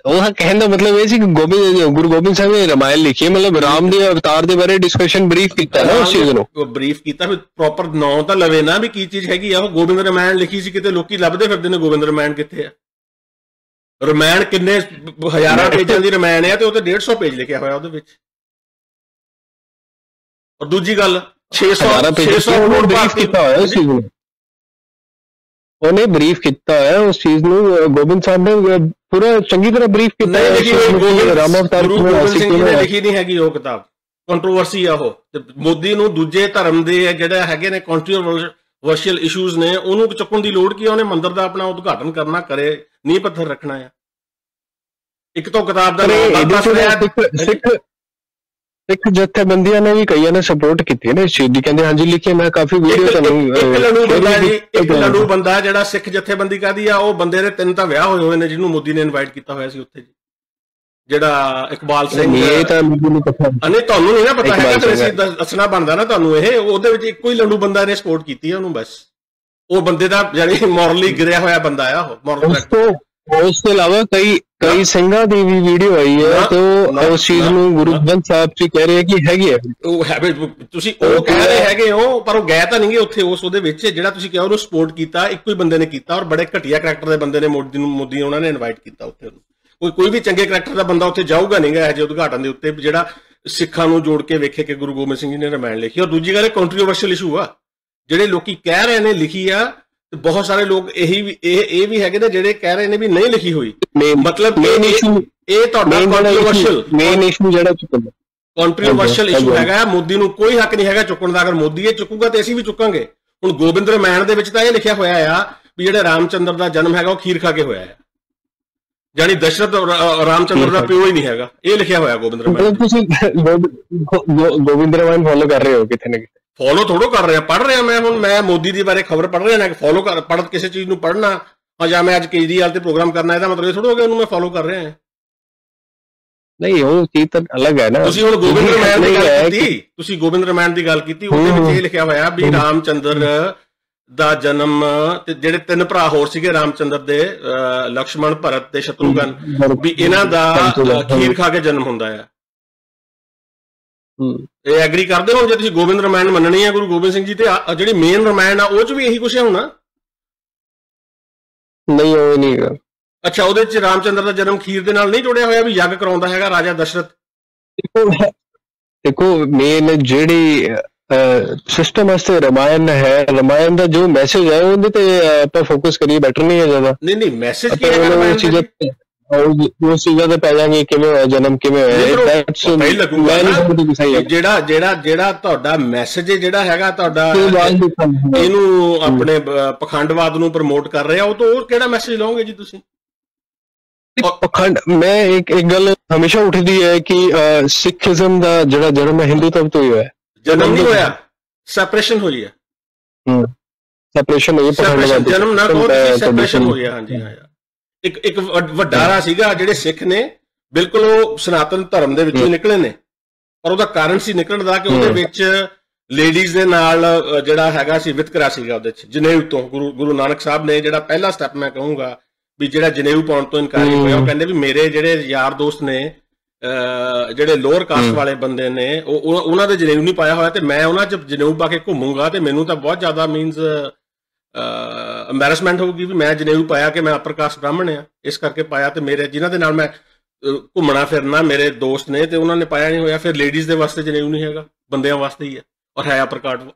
ਉਹ ਕਹਿਣ ਦਾ ਮਤਲਬ ਇਹ ਸੀ ਕਿ ਗੁਰੂ ਗੋਬਿੰਦ ਸਾਹਿਬ ਨੇ ਰਾਮਾਇਣ ਲਿਖੀ ਮਤਲਬ ਰਾਮ ਦੇ ਅਵਤਾਰ ਦੇ ਬਾਰੇ ਡਿਸਕਸ਼ਨ ਬਰੀਫ ਕੀਤਾ ਨਾ ਉਸ ਚੀਜ਼ ਨੂੰ ਬਰੀਫ ਕੀਤਾ ਫਿਰ ਪ੍ਰੋਪਰ ਨਾਂ ਤਾਂ ਲਵੇ ਨਾ ਵੀ ਕੀ ਚੀਜ਼ ਹੈਗੀ ਆ। ਉਹ ਗੋਬਿੰਦ ਰਾਮਾਇਣ ਲਿਖੀ ਸੀ ਕਿਤੇ ਲੋਕੀ ਲੱਭਦੇ ਫਿਰਦੇ ਨੇ ਗੋਬਿੰਦ ਰਾਮਾਇਣ ਕਿੱਥੇ ਆ। ਰਾਮਾਇਣ ਕਿੰਨੇ ਹਜ਼ਾਰਾਂ ਪੇਜਾਂ ਦੀ ਰਾਮਾਇਣ ਹੈ ਤੇ ਉਹ ਤੇ 150 ਪੇਜ ਲਿਖਿਆ ਹੋਇਆ ਉਹਦੇ ਵਿੱਚ। ਔਰ ਦੂਜੀ ਗੱਲ 600 ਕਰੋੜ ਬਰੀਫ ਕੀਤਾ ਹੋਇਆ ਉਸ ਚੀਜ਼ ਨੂੰ। ਉਹਨੇ ਬਰੀਫ ਕੀਤਾ ਹੋਇਆ ਉਸ ਚੀਜ਼ ਨੂੰ ਗੋਬਿੰਦ ਸਾਹਿਬ ਨੇ ਪੂਰਾ ਚੰਗੀ ਤਰ੍ਹਾਂ ਬਰੀਫ ਕੀਤਾ ਹੈ। ਰਾਮ ਅਵਤਾਰ ਲਿਖੀ ਨਹੀਂ ਹੈਗੀ ਉਹ ਕਿਤਾਬ ਕੰਟਰੋਵਰਸੀ ਆ ਉਹ ਤੇ ਮੋਦੀ ਨੂੰ ਦੂਜੇ ਧਰਮ ਦੇ ਜਿਹੜੇ ਹੈਗੇ ਨੇ ਕੰਟਰੋਵਰਸ਼ੀਅਲ ਇਸ਼ੂਜ਼ ਨੇ ਉਹਨੂੰ ਚੁੱਕਣ ਦੀ ਲੋੜ ਕੀ ਆ। ਉਹਨੇ ਮੰਦਿਰ ਦਾ ਆਪਣਾ ਉਦਘਾਟਨ ਕਰਨਾ ਕਰੇ ਨੀਂਹ ਪੱਥਰ ਰੱਖਣਾ ਆ। ਇੱਕ ਤੋਂ ਕਿਤਾਬ ਦਾ ਸਿੱਖ ਜਥੇਬੰਦੀਆਂ ਨੇ ਵੀ ਕਈਆਂ ਨੇ ਸਪੋਰਟ ਕੀਤੀ ਨੇ ਇਸ ਚੀਜ਼ ਦੀ, ਕਹਿੰਦੇ ਹਾਂਜੀ ਲਿਖੇ, ਮੈਂ ਕਾਫੀ ਵੀਡੀਓ ਤੁਹਾਨੂੰ ਇੱਕ ਲੰਡੂ ਬੰਦਾ ਜਿਹੜਾ ਸਿੱਖ ਜਥੇਬੰਦੀ ਕਾਹਦੀ ਆ, ਉਹ ਬੰਦੇ ਦੇ 3 ਤਾਂ ਵਿਆਹ ਹੋਏ ਨੇ ਜਿਹਨੂੰ ਮੋਦੀ ਨੇ ਇਨਵਾਈਟ ਕੀਤਾ ਹੋਇਆ ਸੀ ਉੱਥੇ ਜੀ, ਜਿਹੜਾ ਇਕਬਾਲ ਸਿੰਘ। ਇਹ ਤਾਂ ਮੈਨੂੰ ਨਹੀਂ ਪਤਾ, ਨਹੀਂ ਤੁਹਾਨੂੰ ਨਹੀਂ ਨਾ ਪਤਾ ਹੈਗਾ, ਤੇ ਅਸੀਂ ਦੱਸਣਾ ਬਣਦਾ ਨਾ ਤੁਹਾਨੂੰ। ਇਹ ਉਹਦੇ ਵਿੱਚ ਇੱਕੋ ਹੀ ਲੰਡੂ ਬੰਦਾ ਨੇ ਸਪੋਰਟ ਕੀਤੀ ਹੈ ਉਹਨੂੰ, ਬਸ ਉਹ ਬੰਦੇ ਦਾ ਯਾਨੀ ਮੋਰਲੀ ਗਿਰਿਆ ਹੋਇਆ ਬੰਦਾ ਆ ਉਹ ਮੋਰਲ। ਉਸ ਤੋਂ ਇਲਾਵਾ ਕਈ ਸਿੰਘਾਂ ਦੀ ਵੀ ਵੀਡੀਓ ਆਈ ਹੈ ਤੇ ਉਹ ਉਸ ਚੀਜ਼ ਨੂੰ ਗੁਰੂ ਗ੍ਰੰਥ ਸਾਹਿਬ ਜੀ ਕਹਿ ਰਹੇ ਕਿ ਹੈਗੀ ਹੈ, ਉਹ ਹੈ ਤੁਸੀਂ ਉਹ ਕਹਿ ਰਹੇ ਹੈਗੇ ਹੋ, ਪਰ ਉਹ ਗਏ ਤਾਂ ਨਹੀਂਗੇ ਉੱਥੇ ਉਹਦੇ ਵਿੱਚ। ਜਿਹੜਾ ਤੁਸੀਂ ਕਿਹਾ ਉਹਨੂੰ ਸਪੋਰਟ ਕੀਤਾ ਇੱਕੋ ਹੀ ਬੰਦੇ ਨੇ ਕੀਤਾ, ਔਰ ਬੜੇ ਘਟੀਆ ਕਰੈਕਟਰ ਦੇ ਬੰਦੇ ਨੇ ਮੋਦੀ ਉਹਨਾਂ ਨੇ ਇਨਵਾਈਟ ਕੀਤਾ ਉੱਥੇ। ਕੋਈ ਵੀ ਚੰਗੇ ਕਰੈਕਟਰ ਦਾ ਬੰਦਾ ਉੱਥੇ ਜਾਊਗਾ ਨਹੀਂਗਾ ਇਹ ਜਿਹੇ ਉਦਘਾਟਨ ਦੇ ਉੱਤੇ, ਜਿਹੜਾ ਸਿੱਖਾਂ ਨੂੰ ਜੋੜ ਕੇ ਵੇਖੇ ਕਿ ਗੁਰੂ ਗੋਬਿੰਦ ਸਿੰਘ ਜੀ ਨੇ ਰਾਮਾਇਣ ਲਿਖੀ। ਔਰ ਦੂਜੀ ਗੱਲ, ਕੰਟਰੋਵਰਸ਼ੀਅਲ ਇਸ਼ੂ ਆ, ਜਿਹੜੇ ਲੋਕੀ ਕਹਿ ਰਹੇ ਨੇ ਲਿਖੀ ਆ, ਤੇ ਬਹੁਤ ਸਾਰੇ ਲੋਕ ਇਹ ਵੀ ਹੈਗੇ ਨੇ ਜਿਹੜੇ ਕਹਿ ਰਹੇ ਨੇ ਵੀ ਨਹੀਂ ਲਿਖੀ ਹੋਈ। ਮਤਲਬ ਇਹ ਤੁਹਾਡਾ ਮੇਨ ਇਸ਼ੂ ਜਿਹੜਾ ਕੰਟਰੋਵਰਸ਼ੀਅਲ ਇਸ਼ੂ ਹੈਗਾ, ਮੋਦੀ ਨੂੰ ਕੋਈ ਹੱਕ ਨਹੀਂ ਹੈਗਾ ਚੁੱਕਣ ਦਾ। ਅਗਰ ਮੋਦੀ ਇਹ ਚੁੱਕੂਗਾ ਤੇ ਅਸੀਂ ਵੀ ਚੁੱਕਾਂਗੇ। ਹੁਣ ਗੋਬਿੰਦ ਰਾਮਾਇਣ ਦੇ ਵਿੱਚ ਤਾਂ ਇਹ ਲਿਖਿਆ ਹੋਇਆ ਆ ਵੀ ਜਿਹੜੇ ਰਾਮਚੰਦਰ ਦਾ ਜਨਮ ਹੈਗਾ ਉਹ ਖੀਰ ਖਾ ਕੇ ਹੋਇਆ ਹੈ, ਜਾਨੀ ਦਸ਼ਰਥ ਰਾਮਚੰਦਰ ਦਾ ਪਿਓ ਹੀ ਨਹੀਂ ਹੈਗਾ, ਇਹ ਲਿਖਿਆ ਹੋਇਆ ਗੋਬਿੰਦ ਰਾਮਾਇਣ। ਤੁਸੀਂ ਗੋਬਿੰਦ ਰਾਮਾਇਣ ਫੋਲੋ ਕਰ ਰਹੇ ਹੋ ਕਿਤੇ ਨਾ ਕਿਤੇ? ਫੋਲੋ ਥੋੜੋ ਕਰ ਰਿਹਾ, ਪੜ੍ਹ ਰਿਹਾ ਮੈਂ। ਹੁਣ ਮੈਂ ਮੋਦੀ ਦੇ ਬਾਰੇ ਖਬਰ ਪੜ੍ਹ ਰਿਹਾ ਨਾ, ਫੋਲੋ ਪੜ੍ਹ ਕਿਸੇ ਚੀਜ਼ ਨੂੰ ਪੜ੍ਹਨਾ ਜਾਂ ਮੈਂ ਅੱਜ ਕੇਜਰੀਵਾਲ ਤੇ ਪ੍ਰੋਗਰਾਮ ਕਰਨਾ, ਇਹਦਾ ਮਤਲਬ ਇਹ ਥੋੜਾ ਹੋ ਗਿਆ ਉਹਨੂੰ ਮੈਂ ਫੋਲੋ ਕਰ ਰਿਹਾ। ਨਹੀਂ, ਉਹ ਚੀਜ਼ ਤਾਂ ਅਲੱਗ ਹੈ ਨਾ। ਤੁਸੀਂ ਹੁਣ ਗੋਬਿੰਦ ਰਾਮਾਇਣ ਦੀ ਗੱਲ ਕੀਤੀ, ਤੁਸੀਂ ਗੋਬਿੰਦ ਰਾਮਾਇਣ ਦੀ ਗੱਲ ਕੀਤੀ, ਉਹਦੇ ਵਿੱਚ ਇਹ ਲਿਖਿਆ ਹੋਇਆ ਵੀ ਰਾਮਚੰਦਰ ਦਾ ਜਨਮ, ਤੇ ਜਿਹੜੇ 3 ਭਰਾ ਹੋਰ ਸੀਗੇ ਰਾਮਚੰਦਰ ਦੇ, ਲਕਸ਼ਮਣ, ਭਰਤ ਤੇ ਸ਼ਤਰੂਘਨ, ਵੀ ਇਹਨਾਂ ਦਾ ਖੀਰ ਖਾ ਕੇ ਜਨਮ ਹੁੰਦਾ ਆ। ਇਹ ਐਗਰੀ ਕਰਦੇ ਹੋ? ਜੇ ਤੁਸੀਂ ਗੋਬਿੰਦ ਰਾਮਾਇਣ ਮੰਨਣੀ ਹੈ ਗੁਰੂ ਗੋਬਿੰਦ ਸਿੰਘ ਜੀ, ਤੇ ਜਿਹੜੀ ਮੇਨ ਰਾਮਾਇਣ ਆ ਉਹ ਚ ਵੀ ਇਹੀ ਕੁਛ ਹੈ ਹੋਣਾ? ਨਹੀਂ, ਉਹ ਨਹੀਂ ਹੈਗਾ। ਅੱਛਾ, ਉਹਦੇ ਚ ਰਾਮਚੰਦਰ ਦਾ ਜਨਮ ਖੀਰ ਦੇ ਨਾਲ ਨਹੀਂ ਜੋੜਿਆ ਹੋਇਆ ਵੀ ਯੱਗ ਕਰਾਉਂਦਾ ਹੈਗਾ ਰਾਜਾ ਦਸ਼ਰਥ? ਦੇਖੋ ਮੇਨ ਜਿਹੜੀ ਸਿਸਟਮ ਵਾਸਤੇ ਰਾਮਾਇਣ ਹੈ, ਰਾਮਾਇਣ ਦਾ ਜੋ ਮੈਸੇਜ ਹੈ ਉਹਦੇ ਤੇ ਆਪਾਂ ਫੋਕਸ ਕਰੀਏ, ਬੈਟਰ ਨਹੀਂ ਹੈ ਜ਼ਿਆਦਾ। ਨਹੀਂ ਮੈਸੇਜ ਕੀ ਹੈ? ਉਹ ਚੀਜ਼ਾਂ ਤੇ ਪੈ ਜਾਣਗੇ ਕਿਵੇਂ ਹੋਇਆ ਜਨਮ, ਕਿਵੇਂ ਹੋਇਆ, ਜਿਹੜਾ ਤੁਹਾਡਾ ਮੈਸੇਜ ਜਿਹੜਾ ਹੈਗਾ ਤੁਹਾਡਾ, ਇਹਨੂੰ ਆਪਣੇ ਪਖੰਡਵਾਦ ਨੂੰ ਪ੍ਰਮੋਟ ਕਰ ਰਿਹਾ, ਉਹ ਕਿਹੜਾ ਮੈਸੇਜ ਲਓਗੇ ਜੀ ਤੁਸੀਂ? ਪਖੰਡ, ਮੈਂ ਇੱਕ ਗੱਲ ਹਮੇਸ਼ਾ ਉੱਠਦੀ ਹੈ ਕਿ ਸਿੱਖੀਜ਼ਮ ਦਾ ਜਿਹੜਾ ਜਨਮ ਹੈ ਹਿੰਦੂਤਵ ਤੋਂ ਹੀ ਹੋਇਆ। ਜਨਮ ਨਹੀਂ ਹੋਇਆ, ਸੈਪਰੇਸ਼ਨ ਹੋਈ ਹੈ। ਸੈਪਰੇਸ਼ਨ ਹੋਈ, ਜਨਮ ਨਾ ਕਹੋ, ਸੈਪਰੇਸ਼ਨ ਹੋਈ ਹੈ। ਹਾਂਜੀ ਹਾਂ, ਇੱਕ ਵੱਡਾ ਰਾਹ ਸੀਗਾ ਜਿਹੜੇ ਸਿੱਖ ਨੇ, ਬਿਲਕੁਲ ਉਹ ਸਨਾਤਨ ਧਰਮ ਦੇ ਵਿੱਚੋਂ ਨਿਕਲੇ ਨੇ, ਪਰ ਉਹਦਾ ਕਾਰਨ ਸੀ ਨਿਕਲਣ ਦਾ ਕਿ ਉਹਦੇ ਵਿੱਚ ਲੇਡੀਜ਼ ਦੇ ਨਾਲ ਜਿਹੜਾ ਹੈਗਾ ਸੀ ਵਿਤਕਰਾ ਸੀਗਾ। ਉਹਦੇ ਚ ਜਨੇਊ ਤੋਂ ਗੁਰੂ ਨਾਨਕ ਸਾਹਿਬ ਨੇ ਜਿਹੜਾ ਪਹਿਲਾ ਸਟੈਪ ਮੈਂ ਕਹੂੰਗਾ ਵੀ ਜਿਹੜਾ ਜਨੇਊ ਪਾਉਣ ਤੋਂ ਇਨਕਾਰ ਹੋਇਆ, ਉਹ ਕਹਿੰਦੇ ਵੀ ਮੇਰੇ ਜਿਹੜੇ ਯਾਰ ਦੋਸਤ ਨੇ ਜਿਹੜੇ ਲੋਅਰ ਕਾਸਟ ਵਾਲੇ ਬੰਦੇ ਨੇ, ਉਹਨਾਂ ਦੇ ਜਨੇਊ ਨਹੀਂ ਪਾਇਆ ਹੋਇਆ, ਤੇ ਮੈਂ ਉਹਨਾਂ ਚ ਜਨੇਊ ਪਾ ਕੇ ਘੁੰਮੂੰਗਾ ਤੇ ਮੈਨੂੰ ਤਾਂ ਬਹੁਤ ਜ਼ਿਆਦਾ ਮੀਨਸ ਐਮਬੈਰਸਮੈਂਟ ਹੋਊਗੀ ਵੀ ਮੈਂ ਜਨੇਊ ਪਾਇਆ ਕਿ ਮੈਂ ਅਪਰ ਕਾਸਟ ਬ੍ਰਾਹਮਣ ਆ, ਇਸ ਕਰਕੇ ਪਾਇਆ। ਤੇ ਮੇਰੇ ਜਿਨ੍ਹਾਂ ਦੇ ਨਾਲ ਮੈਂ ਘੁੰਮਣਾ ਫਿਰਨਾ ਮੇਰੇ ਦੋਸਤ ਨੇ, ਤੇ ਉਹਨਾਂ ਨੇ ਪਾਇਆ ਨਹੀਂ ਹੋਇਆ। ਫਿਰ ਲੇਡੀਜ਼ ਦੇ ਵਾਸਤੇ ਜਨੇਊ ਨਹੀਂ ਹੈਗਾ, ਬੰਦਿਆਂ ਵਾਸਤੇ ਹੀ ਹੈ, ਔਰ ਹੈ ਅਪਰ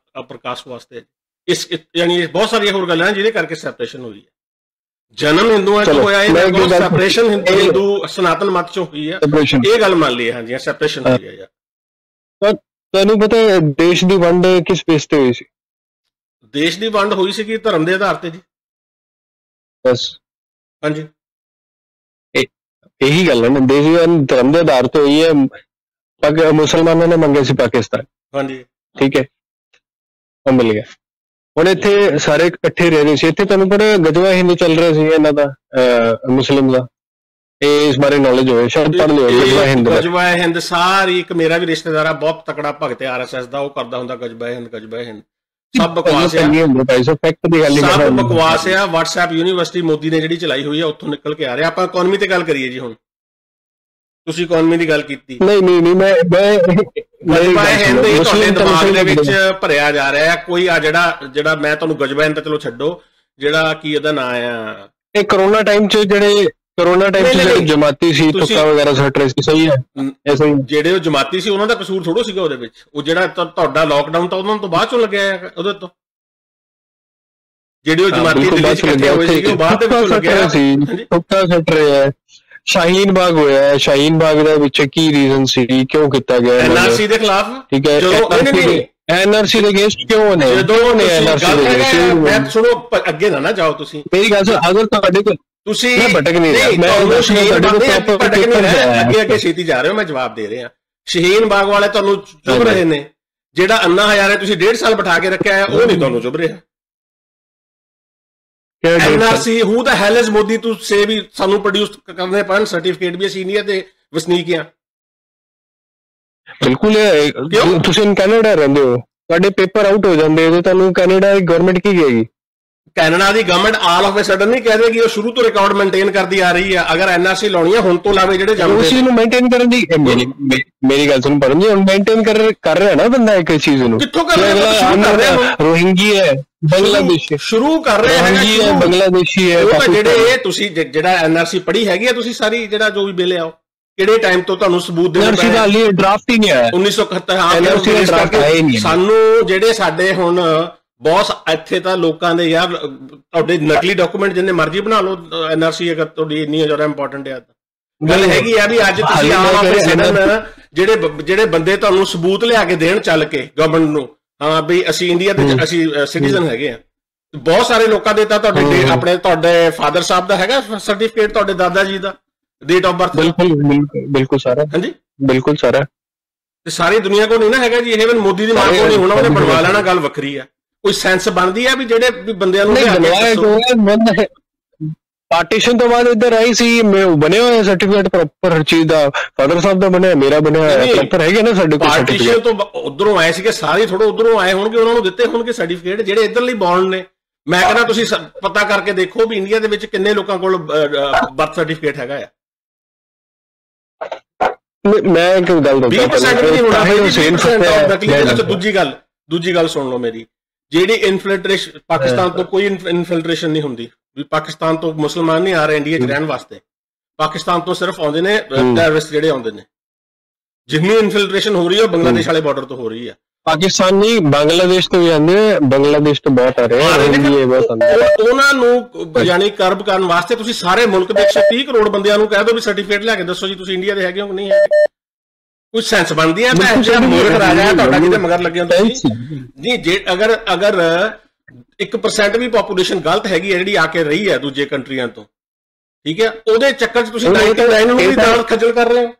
ਕਾਸਟ ਵਾਸਤੇ। ਇਸ ਯਾਨੀ ਬਹੁਤ ਸਾਰੀਆਂ ਹੋਰ ਗੱਲਾਂ ਜਿਹਦੇ ਕਰਕੇ ਸੈਪਰੇਸ਼ਨ ਹੋਈ ਹੈ। ਜਨਮ ਹਿੰਦੂਆਂ ਚ ਹੋਇਆ, ਇਹ ਸੈਪਰੇਸ਼ਨ ਹਿੰਦੂ ਸਨਾਤਨ ਮਤ ਚੋਂ ਹੋਈ ਹੈ, ਇਹ ਗੱਲ ਮੰਨ ਲਈ। ਹਾਂਜੀ, ਸੈਪਰੇਸ਼ਨ ਹੋਈ ਹੈ। ਯਾਰ ਤੁਹਾਨੂੰ ਪਤਾ ਦੇਸ਼ ਦੀ ਵੰਡ ਕਿਸ ਬੇਸ ਤੇ ਹੋਈ ਸੀ? ਦੇਸ਼ ਦੀ ਵੰਡ ਹੋਈ ਸੀ ਕਿ ਧਰਮ ਦੇ ਆਧਾਰ ਤੇ ਜੀ, ਬਸ। ਹਾਂਜੀ, ਇਹੀ ਗੱਲ ਹੈ ਨਾ, ਦੇਸ਼ ਦੀ ਵੰਡ ਧਰਮ ਦੇ ਆਧਾਰ ਤੇ ਹੋਈ ਹੈ। ਮੁਸਲਮਾਨਾਂ ਨੇ ਮੰਗੇ ਸੀ ਪਾਕਿਸਤਾਨ, ਹਾਂਜੀ, ਠੀਕ ਹੈ, ਉਹ ਮਿਲ ਗਿਆ। ਹੁਣ ਇੱਥੇ ਸਾਰੇ ਇਕੱਠੇ ਰਹਿ ਰਹੇ ਸੀ। ਇੱਥੇ ਤੁਹਾਨੂੰ ਪਤਾ ਗਜਵਾ ਹਿੰਦ ਚੱਲ ਰਿਹਾ ਸੀ ਇਹਨਾਂ ਦਾ, ਮੁਸਲਿਮ ਦਾ। ਇਸ ਬਾਰੇ ਨੌਲੇਜ ਹੋਵੇ, ਸ਼ਾਇਦ ਪੜ੍ਹ ਲਿਓ ਗਜਵਾ ਹਿੰਦ ਸਾਰੀ। ਇੱਕ ਮੇਰਾ ਵੀ ਰਿਸ਼ਤੇਦਾਰ ਆ ਬਹੁਤ ਤਕੜਾ ਭਗਤ RSS ਦਾ, ਉਹ ਕਰਦਾ ਹੁੰਦਾ ਗਜਵਾ ਹਿੰਦ। ਸਭ ਬਕਵਾਸ ਆ, ਸਭ ਬਕਵਾਸ ਆ। WhatsApp ਯੂਨੀਵਰਸਿਟੀ ਮੋਦੀ ਨੇ ਜਿਹੜੀ ਚਲਾਈ ਹੋਈ ਆ ਉੱਥੋਂ ਨਿਕਲ ਕੇ ਆ ਰਿਹਾ। ਆਪਾਂ ਇਕਨੋਮੀ ਤੇ ਗੱਲ ਕਰੀਏ ਜੀ। ਹੁਣ ਤੁਸੀਂ ਇਕਨੋਮੀ ਦੀ ਗੱਲ ਕੀਤੀ। ਨਹੀਂ, ਮੈਂ ਗਜਵਾ ਹਿੰਦ ਤੁਹਾਡੇ ਦਿਮਾਗ ਦੇ ਵਿੱਚ ਭਰਿਆ ਜਾ ਰਿਹਾ। ਕੋਈ ਆ ਜਿਹੜਾ ਮੈਂ ਤੁਹਾਨੂੰ ਗਜਵਾ ਹਿੰਦ ਤਾਂ ਚਲੋ ਛੱਡੋ, ਜਿਹੜਾ ਕੀ ਇਹਦਾ ਨਾਂ ਆ, ਇਹ ਕਰੋਨਾ ਟਾਈਮ ਚ ਜਿਹੜੇ ਜਮਾਤੀ ਸੀ, ਤੁੱਕਾ ਵਗੈਰਾ ਸੱਟ ਰਹੇ ਸੀ, ਸਹੀ ਹੈ। ਜਿਹੜੇ ਉਹ ਜਮਾਤੀ ਸੀ ਉਹਨਾਂ ਦਾ ਕਸੂਰ ਥੋੜੋ ਸੀਗਾ ਉਹਦੇ ਵਿੱਚ। ਉਹ ਜਿਹੜਾ ਤੁਹਾਡਾ ਲੋਕਡਾਊਨ ਤਾਂ ਉਹਨਾਂ ਤੋਂ ਬਾਅਦ ਚੋਂ ਲੱਗਿਆ ਉਹਦੇ ਤੋਂ। ਜਿਹੜੇ ਉਹ ਜਮਾਤੀ ਇਕੱਠੇ ਹੋਏ ਸੀਗੇ ਉਹ ਬਾਅਦ ਦੇ ਵਿੱਚੋਂ ਲੱਗਿਆ ਸੀ। ਤੁੱਕਾ ਸੱਟ ਰਿਹਾ। ਸ਼ਾਹੀਨ ਬਾਗ ਹੋਇਆ, ਸ਼ਾਹੀਨ ਬਾਗ ਦੇ ਵਿੱਚ ਕੀ ਰੀਜ਼ਨ ਸੀ, ਕਿਉਂ ਕੀਤਾ ਗਿਆ NRC ਦੇ ਖਿਲਾਫ? ਠੀਕ ਹੈ, NRC ਦੇ ਅਗੇਂਸਟ ਕਿਉਂ ਨੇ? ਮੈਂ ਸੁਣੋ, ਅੱਗੇ ਨਾ ਜਾਓ ਤੁਸੀਂ, ਮੇਰੀ ਗੱਲ ਸੁਣੋ। ਅਗਰ ਤੁਹਾਡੇ ਕੋਲ ਤੁਸੀਂ ਭਟਕ ਨਹੀਂ ਰਿਹਾ, ਅੱਗੇ ਛੇਤੀ ਜਾ ਰਹੇ ਹੋ, ਮੈਂ ਜਵਾਬ ਦੇ ਰਿਹਾ। ਸ਼ਹੀਨ ਬਾਗ ਵਾਲੇ ਤੁਹਾਨੂੰ ਚੁੱਭ ਰਹੇ ਨੇ, ਜਿਹੜਾ ਅੰਨਾ ਹਜ਼ਾਰੇ ਤੁਸੀਂ 1.5 ਸਾਲ ਬਿਠਾ ਕੇ ਰੱਖਿਆ ਹੈ ਉਹ ਨਹੀਂ ਤੁਹਾਨੂੰ ਚੁੱਭ ਰਿਹਾ। NRC ਹੂ ਦਾ ਹੈਲ ਇਜ਼ ਮੋਦੀ ਟੂ ਸੇ ਵੀ ਸਾਨੂੰ ਪ੍ਰੋਡਿਊਸ ਕਰਨੇ ਪੈਣ ਸਰਟੀਫਿਕੇਟ ਵੀ ਅਸੀਂ ਇੰਡੀਆ ਦੇ ਵਸਨੀਕ ਆ। ਬਿਲਕੁਲ, ਤੁਸੀਂ ਕੈਨੇਡਾ ਰਹਿੰਦੇ ਹੋ, ਤੁਹਾਡੇ ਪੇਪਰ ਆਊਟ ਹੋ ਜਾਂਦੇ ਤੇ ਤੁਹਾਨੂੰ ਕੈਨੇਡਾ ਦੀ ਗਵਰਨਮੈਂਟ ਕੀ ਕਹੇਗੀ? ਕੈਨੇਡਾ ਦੀ government all of a sudden ਨਹੀਂ ਕਹਿ ਦੇਗੀ, ਉਹ ਸ਼ੁਰੂ ਤੋਂ ਰਿਕਾਰਡ ਮੇਨਟੇਨ ਕਰਦੀ ਆ ਰਹੀ ਆ। ਅਗਰ NRC ਲਾਉਣੀ ਆ ਹੁਣ ਤੋਂ ਲਾਵੇ ਜਿਹੜੇ ਜਾਂਦੇ ਉਸ ਚੀਜ਼ ਨੂੰ ਮੇਨਟੇਨ ਕਰਨ ਦੀ ਮੇਰੀ ਗੱਲ ਸੁਣ ਪਰਨ ਜੀ, ਹੁਣ ਮੇਨਟੇਨ ਕਰ ਰਿਹਾ ਨਾ ਬੰਦਾ ਇੱਕ ਚੀਜ਼ ਨੂੰ। ਕਿੱਥੋਂ ਕਰ ਰਿਹਾ? ਰੋਹਿੰਗੀ ਹੈ, ਬੰਗਲਾਦੇਸ਼ੀ ਸ਼ੁਰੂ ਕਰ ਰਿਹਾ ਹੈ, ਬੰਗਲਾਦੇਸ਼ੀ ਹੈ। ਜਿਹੜੇ ਤੁਸੀਂ ਜਿਹੜਾ NRC ਪੜ੍ਹੀ ਹੈਗੀ ਆ ਤੁਸੀਂ ਸਾਰੀ, ਜਿਹੜਾ ਜੋ ਵੀ ਬਿੱਲ ਆਓ ਕਿਹੜੇ ਟਾਈਮ ਤੋਂ ਤੁਹਾਨੂੰ ਸਬੂਤ ਦੇਣਾ ਪੈਣਾ? ਡਰਾਫਟ ਹੀ ਨਹੀਂ ਆਇਆ 1971। ਸਾਨੂੰ ਜਿਹੜੇ ਸਾਡੇ ਹੁਣ ਬੌਸ ਇੱਥੇ ਤਾਂ ਲੋਕਾਂ ਦੇ ਯਾਰ ਤੁਹਾਡੇ ਨਕਲੀ ਡਾਕੂਮੈਂਟ ਜਿੰਨੇ ਮਰਜ਼ੀ ਬਣਾ ਲਓ, NRC ਅਗਰ ਤੁਹਾਡੀ ਇੰਨੀ ਜ਼ਿਆਦਾ ਇੰਪੋਰਟੈਂਟ ਹੈ ਤਾਂ ਗੱਲ ਹੈਗੀ ਆ ਵੀ ਅੱਜ ਤੁਸੀਂ ਆਮ ਆਪਣੇ ਸਿਟੀਜ਼ਨ ਜਿਹੜੇ ਬੰਦੇ ਤੁਹਾਨੂੰ ਸਬੂਤ ਲਿਆ ਕੇ ਦੇਣ ਚੱਲ ਕੇ ਗਵਰਨਮੈਂਟ ਨੂੰ, ਹਾਂ ਵੀ ਅਸੀਂ ਇੰਡੀਆ ਦੇ ਅਸੀਂ ਸਿਟੀਜ਼ਨ ਹੈਗੇ ਆ। ਬਹੁਤ ਸਾਰੇ ਲੋਕਾਂ ਦੇ ਤਾਂ ਤੁਹਾਡੇ ਫਾਦਰ ਸਾਹਿਬ ਦਾ ਹੈਗਾ ਸਰਟੀਫਿਕੇਟ, ਤੁਹਾਡੇ ਦਾਦਾ ਜੀ ਦਾ ਡੇਟ ਆਫ ਬਰਥ। ਬਿਲਕੁਲ ਸਾਰਾ, ਹਾਂਜੀ ਬਿਲਕੁਲ ਸਾਰਾ, ਤੇ ਸਾਰੀ ਦੁਨੀਆ ਕੋਲ ਨਹੀਂ ਨਾ ਹੈਗਾ ਜੀ। ਇਹ ਮੋਦੀ ਦੀ ਮਾਂ ਕੋਲ ਨਹੀਂ ਹੋਣਾ, ਉਹਨੇ ਬਣਵਾ ਲੈਣਾ, ਗੱਲ ਵੱਖਰੀ ਆ। ਕੋਈ ਸੈਂਸ ਬਣਦੀ ਆ ਵੀ ਜਿਹੜੇ ਵੀ ਬੰਦਿਆਂ ਨੂੰ ਪਾਰਟੀਸ਼ਨ ਤੋਂ ਬਾਅਦ ਇੱਧਰ ਆਈ ਸੀ ਬਣਿਆ ਹੋਇਆ ਸਰਟੀਫਿਕੇਟ ਪ੍ਰੋਪਰ ਹਰ ਚੀਜ਼ ਦਾ, ਫਾਦਰ ਸਾਹਿਬ ਦਾ ਬਣਿਆ, ਮੇਰਾ ਬਣਿਆ ਹੋਇਆ ਪ੍ਰੋਪਰ ਹੈਗੇ ਨਾ ਸਾਡੇ ਕੋਲ। ਪਾਰਟੀਸ਼ਨ ਤੋਂ ਉਧਰੋਂ ਆਏ ਸੀਗੇ ਸਾਰੇ, ਥੋੜਾ ਉਧਰੋਂ ਆਏ ਹੋਣਗੇ, ਉਹਨਾਂ ਨੂੰ ਦਿੱਤੇ ਹੋਣਗੇ ਸਰਟੀਫਿਕੇਟ ਜਿਹੜੇ ਇੱਧਰਲੀ ਬੌਂਡ ਨੇ। ਮੈਂ ਕਹਿੰਦਾ ਤੁਸੀਂ ਪਤਾ ਕਰਕੇ ਦੇਖੋ ਵੀ ਇੰਡੀਆ ਦੇ ਵਿੱਚ ਕਿੰਨੇ ਲੋਕਾਂ ਕੋਲ ਬਰਥ ਸਰਟੀਫਿਕੇਟ ਹੈਗਾ ਆ। ਮੈਂ ਇੱਕ ਗੱਲ ਦੱਸਦਾ, 20% ਵੀ ਨਹੀਂ ਹੋਣਾ। ਦੂਜੀ ਗੱਲ ਸੁਣ ਲਓ ਮੇਰੀ, ਜਿਹੜੀ ਇਨਫਿਲਟ੍ਰੇਸ਼ਨ ਪਾਕਿਸਤਾਨ ਤੋਂ ਕੋਈ ਇਨਫਿਲਟ੍ਰੇਸ਼ਨ ਨਹੀਂ ਹੁੰਦੀ ਵੀ ਪਾਕਿਸਤਾਨ ਤੋਂ ਮੁਸਲਮਾਨ ਨਹੀਂ ਆ ਰਹੇ ਇੰਡੀਆ 'ਚ ਰਹਿਣ ਵਾਸਤੇ। ਪਾਕਿਸਤਾਨ ਤੋਂ ਸਿਰਫ ਆਉਂਦੇ ਨੇ ਟੈਰਰਿਸਟ ਜਿਹੜੇ ਆਉਂਦੇ ਨੇ। ਜਿੰਨੀ ਇਨਫਿਲਟ੍ਰੇਸ਼ਨ ਹੋ ਰਹੀ ਹੈ ਉਹ ਬੰਗਲਾਦੇਸ਼ ਵਾਲੇ ਬਾਰਡਰ ਤੋਂ ਹੋ ਰਹੀ ਹੈ। ਪਾਕਿਸਤਾਨ ਨਹੀਂ, ਬੰਗਲਾਦੇਸ਼ ਤੋਂ ਵੀ ਆਉਂਦੇ, ਬੰਗਲਾਦੇਸ਼ ਤੋਂ ਬਹੁਤ ਆ ਰਹੇ ਉਹਨਾਂ ਨੂੰ ਯਾਨੀ ਕਰਬ ਕਰਨ ਵਾਸਤੇ ਤੁਸੀਂ ਸਾਰੇ ਮੁਲਕ ਦੇ 130 ਕਰੋੜ ਬੰਦਿਆਂ ਨੂੰ ਕਹਿ ਦਿਓ ਵੀ ਸਰਟੀਫਿਕੇਟ ਲਿਆ ਕੇ ਦੱਸੋ ਜੀ ਤੁਸੀਂ ਇੰਡੀਆ ਦੇ ਹੈਗੇ ਹੋ ਕਿ ਨਹੀਂ ਹੈਗੇ। ਕੋਈ ਸੈਂਸ ਬਣਦੀ ਹੈ? ਮੁਲਕ ਰਾਜਾ ਹੈ ਤੁਹਾਡਾ, ਕਿਤੇ ਮਗਰ ਲੱਗੇ ਹੋ ਤੁਸੀਂ ਜੀ। ਜੇ ਅਗਰ 1% ਵੀ ਪਾਪੂਲੇਸ਼ਨ ਗਲਤ ਹੈਗੀ ਹੈ ਜਿਹੜੀ ਆ ਕੇ ਰਹੀ ਹੈ ਦੂਜੇ ਕੰਟਰੀਆਂ ਤੋਂ, ਠੀਕ ਹੈ, ਉਹਦੇ ਚੱਕਰ 'ਚ ਤੁਸੀਂ 99 ਨੂੰ ਵੀ ਨਾਲ ਖੱਜਲ ਕਰ ਰਹੇ ਹੋ।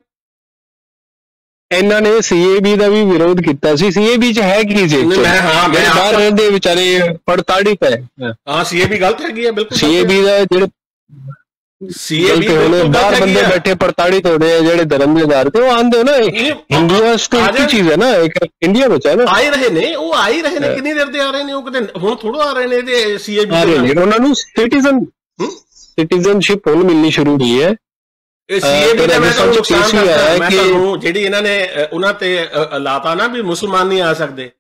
ਇਹਨਾਂ ਨੇ CAB ਦਾ ਵੀ ਵਿਰੋਧ ਕੀਤਾ ਸੀ। CAB 'ਚ ਹੈ ਕੀ ਸੀ? ਬਾਹਰ ਰਹਿੰਦੇ ਵਿਚਾਰੇ ਪੜਤਾੜੀ ਪਏ। ਹਾਂ CAB ਗਲਤ ਹੈਗੀ ਹੈ ਬਿਲਕੁਲ। CAB ਦਾ ਜਿਹੜੇ ਬਾਹਰ ਬੰਦੇ ਬੈਠੇ ਪੜਤਾੜੀ ਤੋੜੇ ਆ ਜਿਹੜੇ ਧਰਮ ਦੇ ਆਧਾਰ ਤੇ, ਉਹ ਆਂਦੇ ਨਾ ਇੰਡੀਆ ਸਟੇਟ ਦੀ ਚੀਜ਼ ਹੈ ਨਾ, ਇੱਕ ਇੰਡੀਆ ਵਿੱਚ ਹੈ ਨਾ, ਆਏ ਰਹੇ ਨੇ, ਉਹ ਆ ਹੀ ਰਹੇ ਨੇ। ਕਿੰਨੀ ਦੇਰ ਦੇ ਆ ਰਹੇ ਨੇ ਉਹ, ਕਿਤੇ ਹੁਣ ਥੋੜਾ ਆ ਰਹੇ ਨੇ ਇਹਦੇ CAB ਆ ਰਹੇ ਨੇ। ਉਹਨਾਂ ਨੂੰ ਸਿਟੀਜ਼ਨਸ਼ਿਪ ਹੁਣ ਮਿਲਣੀ ਸ਼ੁਰੂ ਹੋਈ ਹੈ। CAB ਦਾ ਮੈਂ ਤੁਹਾਨੂੰ ਜਿਹੜੀ ਇਹਨਾਂ ਨੇ ਉਹਨਾਂ ਤੇ ਲਾਤਾ ਨਾ ਵੀ ਮੁਸਲਮਾਨ ਨਹੀਂ ਆ ਸਕਦੇ,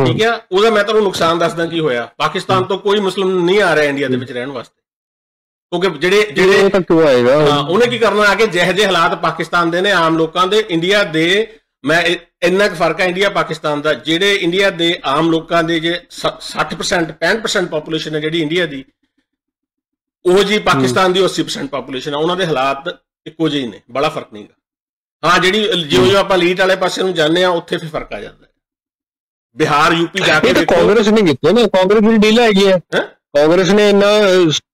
ਠੀਕ ਹੈ, ਉਹਦਾ ਮੈਂ ਤੁਹਾਨੂੰ ਨੁਕਸਾਨ ਦੱਸਦਾ ਕੀ ਹੋਇਆ। ਪਾਕਿਸਤਾਨ ਤੋਂ ਕੋਈ ਮੁਸਲਿਮ ਨਹੀਂ ਆ ਰਿਹਾ ਇੰਡੀਆ ਦੇ ਵਿੱਚ ਰਹਿਣ ਵਾਸਤੇ, ਕਿਉਂਕਿ ਜਿਹੜੇ ਉਹਨੇ ਕੀ ਕਰਨਾ ਆ ਕੇ ਜਿਹੇ ਜਿਹੇ ਹਾਲਾਤ ਪਾਕਿਸਤਾਨ ਦੇ ਨੇ ਆਮ ਲੋਕਾਂ ਦੇ, ਇੰਡੀਆ ਦੇ, ਮੈਂ ਇੰਨਾ ਕੁ ਫਰਕ ਹੈ ਇੰਡੀਆ ਪਾਕਿਸਤਾਨ ਦਾ। ਜਿਹੜੇ ਇੰਡੀਆ ਦੇ ਆਮ ਲੋਕਾਂ ਦੇ ਜੇ 60% 65% ਪਾਪੂਲੇਸ਼ਨ ਹੈ ਜਿਹੜੀ ਇੰਡੀਆ ਦੀ, ਉਹ ਜੀ ਪਾਕਿਸਤਾਨ ਦੀ 80% ਪਾਪੂਲੇਸ਼ਨ ਹੈ। ਉਹਨਾਂ ਦੇ ਹਾਲਾਤ ਇੱਕੋ ਜਿਹੇ ਨੇ, ਬੜਾ ਫਰਕ ਨਹੀਂਗਾ। ਹਾਂ ਜਿਹੜੀ ਜਿਉਂ ਆਪਾਂ ਲੀਟ ਵਾਲੇ ਪਾਸੇ ਨੂੰ ਜਾਂਦੇ ਆ ਉੱਥੇ ਫਿਰ ਫਰਕ ਆ ਜਾਂਦਾ। ਬਿਹਾਰ UP ਜਾ ਕੇ ਕਾਂਗਰਸ ਨੇ ਕੀਤਾ ਨਾ, ਕਾਂਗਰਸ ਦੀ ਡੀਲ ਹੈਗੀ ਹੈ। ਕਾਂਗਰਸ ਨੇ ਇੰਨਾ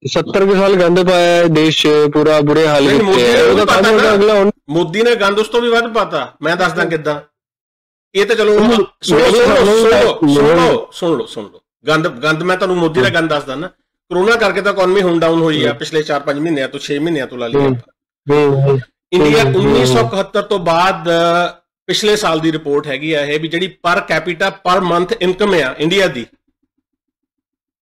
70 ਸਾਲ ਗੰਦ ਪਾਇਆ ਦੇਸ਼ 'ਚ, ਪੂਰਾ ਬੁਰੇ ਹਾਲ ਕੀਤੇ। ਮੋਦੀ ਨੇ ਗੰਦ ਉਸ ਤੋਂ ਵੀ ਵੱਧ ਪਾਤਾ। ਮੈਂ ਦੱਸਦਾ ਕਿੱਦਾਂ। ਇਹ ਤਾਂ ਚਲੋ ਸੁਣ ਲਓ ਗੰਦ ਮੈਂ ਤੁਹਾਨੂੰ ਮੋਦੀ ਦਾ ਗੰਦ ਦੱਸਦਾ ਨਾ। ਕਰੋਨਾ ਕਰਕੇ ਤਾਂ ਇਕਨੋਮੀ ਹੁਣ ਡਾਊਨ ਹੋਈ ਆ ਪਿਛਲੇ 4-5 ਮਹੀਨਿਆਂ ਤੋਂ, 6 ਮਹੀਨਿਆਂ ਤੋਂ ਲਾ ਲਈਏ। ਇੰਡੀਆ 1971 ਤੋਂ ਬਾਅਦ ਪਿਛਲੇ ਸਾਲ ਦੀ ਰਿਪੋਰਟ ਹੈਗੀ ਆ ਇਹ ਵੀ ਜਿਹੜੀ ਪਰ ਕੈਪੀਟਾ ਪਰ ਮੰਥ ਇਨਕਮ ਆ ਇੰਡੀਆ ਦੀ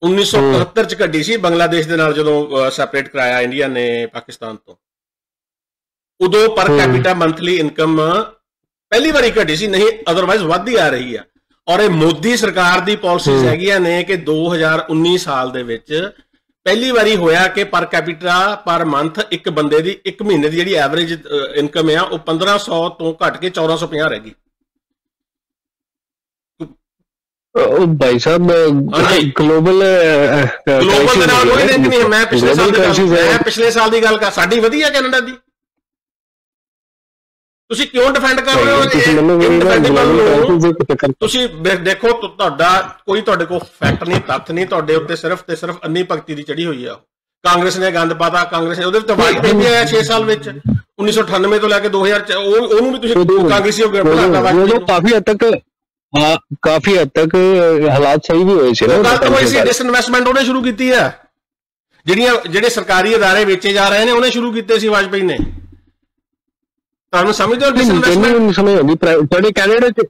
1971 ਚ ਘਟੀ ਸੀ ਬੰਗਲਾਦੇਸ਼ ਦੇ ਨਾਲ ਜਦੋਂ ਸੈਪਰੇਟ ਕਰਾਇਆ ਇੰਡੀਆ ਨੇ ਪਾਕਿਸਤਾਨ ਤੋਂ। ਉਦੋਂ ਪਰ ਕੈਪੀਟਾ ਮੰਥਲੀ ਇਨਕਮ ਪਹਿਲੀ ਵਾਰੀ ਘਟੀ ਸੀ, ਨਹੀਂ ਅਦਰਵਾਈਜ਼ ਵੱਧਦੀ ਆ ਰਹੀ ਆ। ਔਰ ਇਹ ਮੋਦੀ ਸਰਕਾਰ ਦੀ ਪਾਲਿਸੀਜ਼ ਹੈਗੀਆਂ ਨੇ ਕਿ 2019 ਸਾਲ ਦੇ ਵਿੱਚ ਪਹਿਲੀ ਵਾਰੀ ਹੋਇਆ ਕਿ ਪਰ ਕੈਪੀਟਾ ਪਰ ਮੰਥ ਇੱਕ ਬੰਦੇ ਦੀ ਇੱਕ ਮਹੀਨੇ ਦੀ ਜਿਹੜੀ ਐਵਰੇਜ ਇਨਕਮ ਆ ਉਹ 1500 ਤੋਂ ਘਟ ਕੇ 1450 ਰਹਿ ਗਈ। ਭਾਈ ਸਾਹਿਬ ਗਲੋਬਲ ਦੇ ਨਾਲ ਕੋਈ ਲਿੰਕ ਨਹੀਂ ਹੈ। ਮੈਂ ਪਿਛਲੇ ਸਾਲ ਦੀ ਗੱਲ ਕਰ, ਸਾਡੀ ਵਧੀਆ ਕੈਨੇਡਾ ਦੀ। ਤੁਸੀਂ ਕਿਉਂ ਡਿਫੈਂਡ ਕਰ ਰਹੇ ਹੋ? ਤੁਸੀਂ ਦੇਖੋ ਤੁਹਾਡਾ ਕੋਈ ਤੁਹਾਡੇ ਕੋਲ ਫੈਕਟ ਨਹੀਂ, ਤੱਥ ਨਹੀਂ, ਤੁਹਾਡੇ ਉੱਤੇ ਸਿਰਫ ਤੇ ਸਿਰਫ ਅੰਨੀ ਭਗਤੀ ਦੀ ਚੜੀ ਹੋਈ ਆ। ਕਾਂਗਰਸ ਨੇ ਗੰਦ ਪਾਤਾ, ਕਾਂਗਰਸ ਨੇ ਉਹਦੇ ਵਿੱਚ ਵਾਈਟ ਪੇਪਰ ਆਇਆ 6 ਸਾਲ ਵਿੱਚ 1998 ਤੋਂ ਲੈ ਕੇ 2000 ਉਹਨੂੰ ਵੀ ਤੁਸੀਂ ਕਾਂਗਰਸੀ ਬਣਾਤਾ। ਕਾਫੀ ਹੱਦ ਤੱਕ ਕਾਫੀ ਹੱਦ ਤੱਕ ਹਾਲਾਤ ਸਹੀ ਵੀ ਹੋਏ ਸੀ ਨਾ। ਗੱਲ ਤਾਂ ਹੋਈ ਸੀ, ਡਿਸਇਨਵੈਸਟਮੈਂਟ ਉਹਨੇ ਸ਼ੁਰੂ ਕੀਤੀ ਆ, ਜਿਹੜੇ ਸਰਕਾਰੀ ਅਦਾਰੇ ਵੇਚੇ ਜਾ ਰਹੇ ਨੇ ਉਹਨੇ ਸ਼ੁਰੂ ਕੀਤੇ ਸੀ ਵਾਜਪਾਈ ਨੇ। ਤੁਹਾਨੂੰ ਸਮਝਦੇ ਹੋ ਡਿਸਇਨਵੈਸਟਮੈਂਟ? ਸਮਝ ਆਉਂਦੀ ਤੁਹਾਡੇ ਕੈਨੇਡਾ ਚ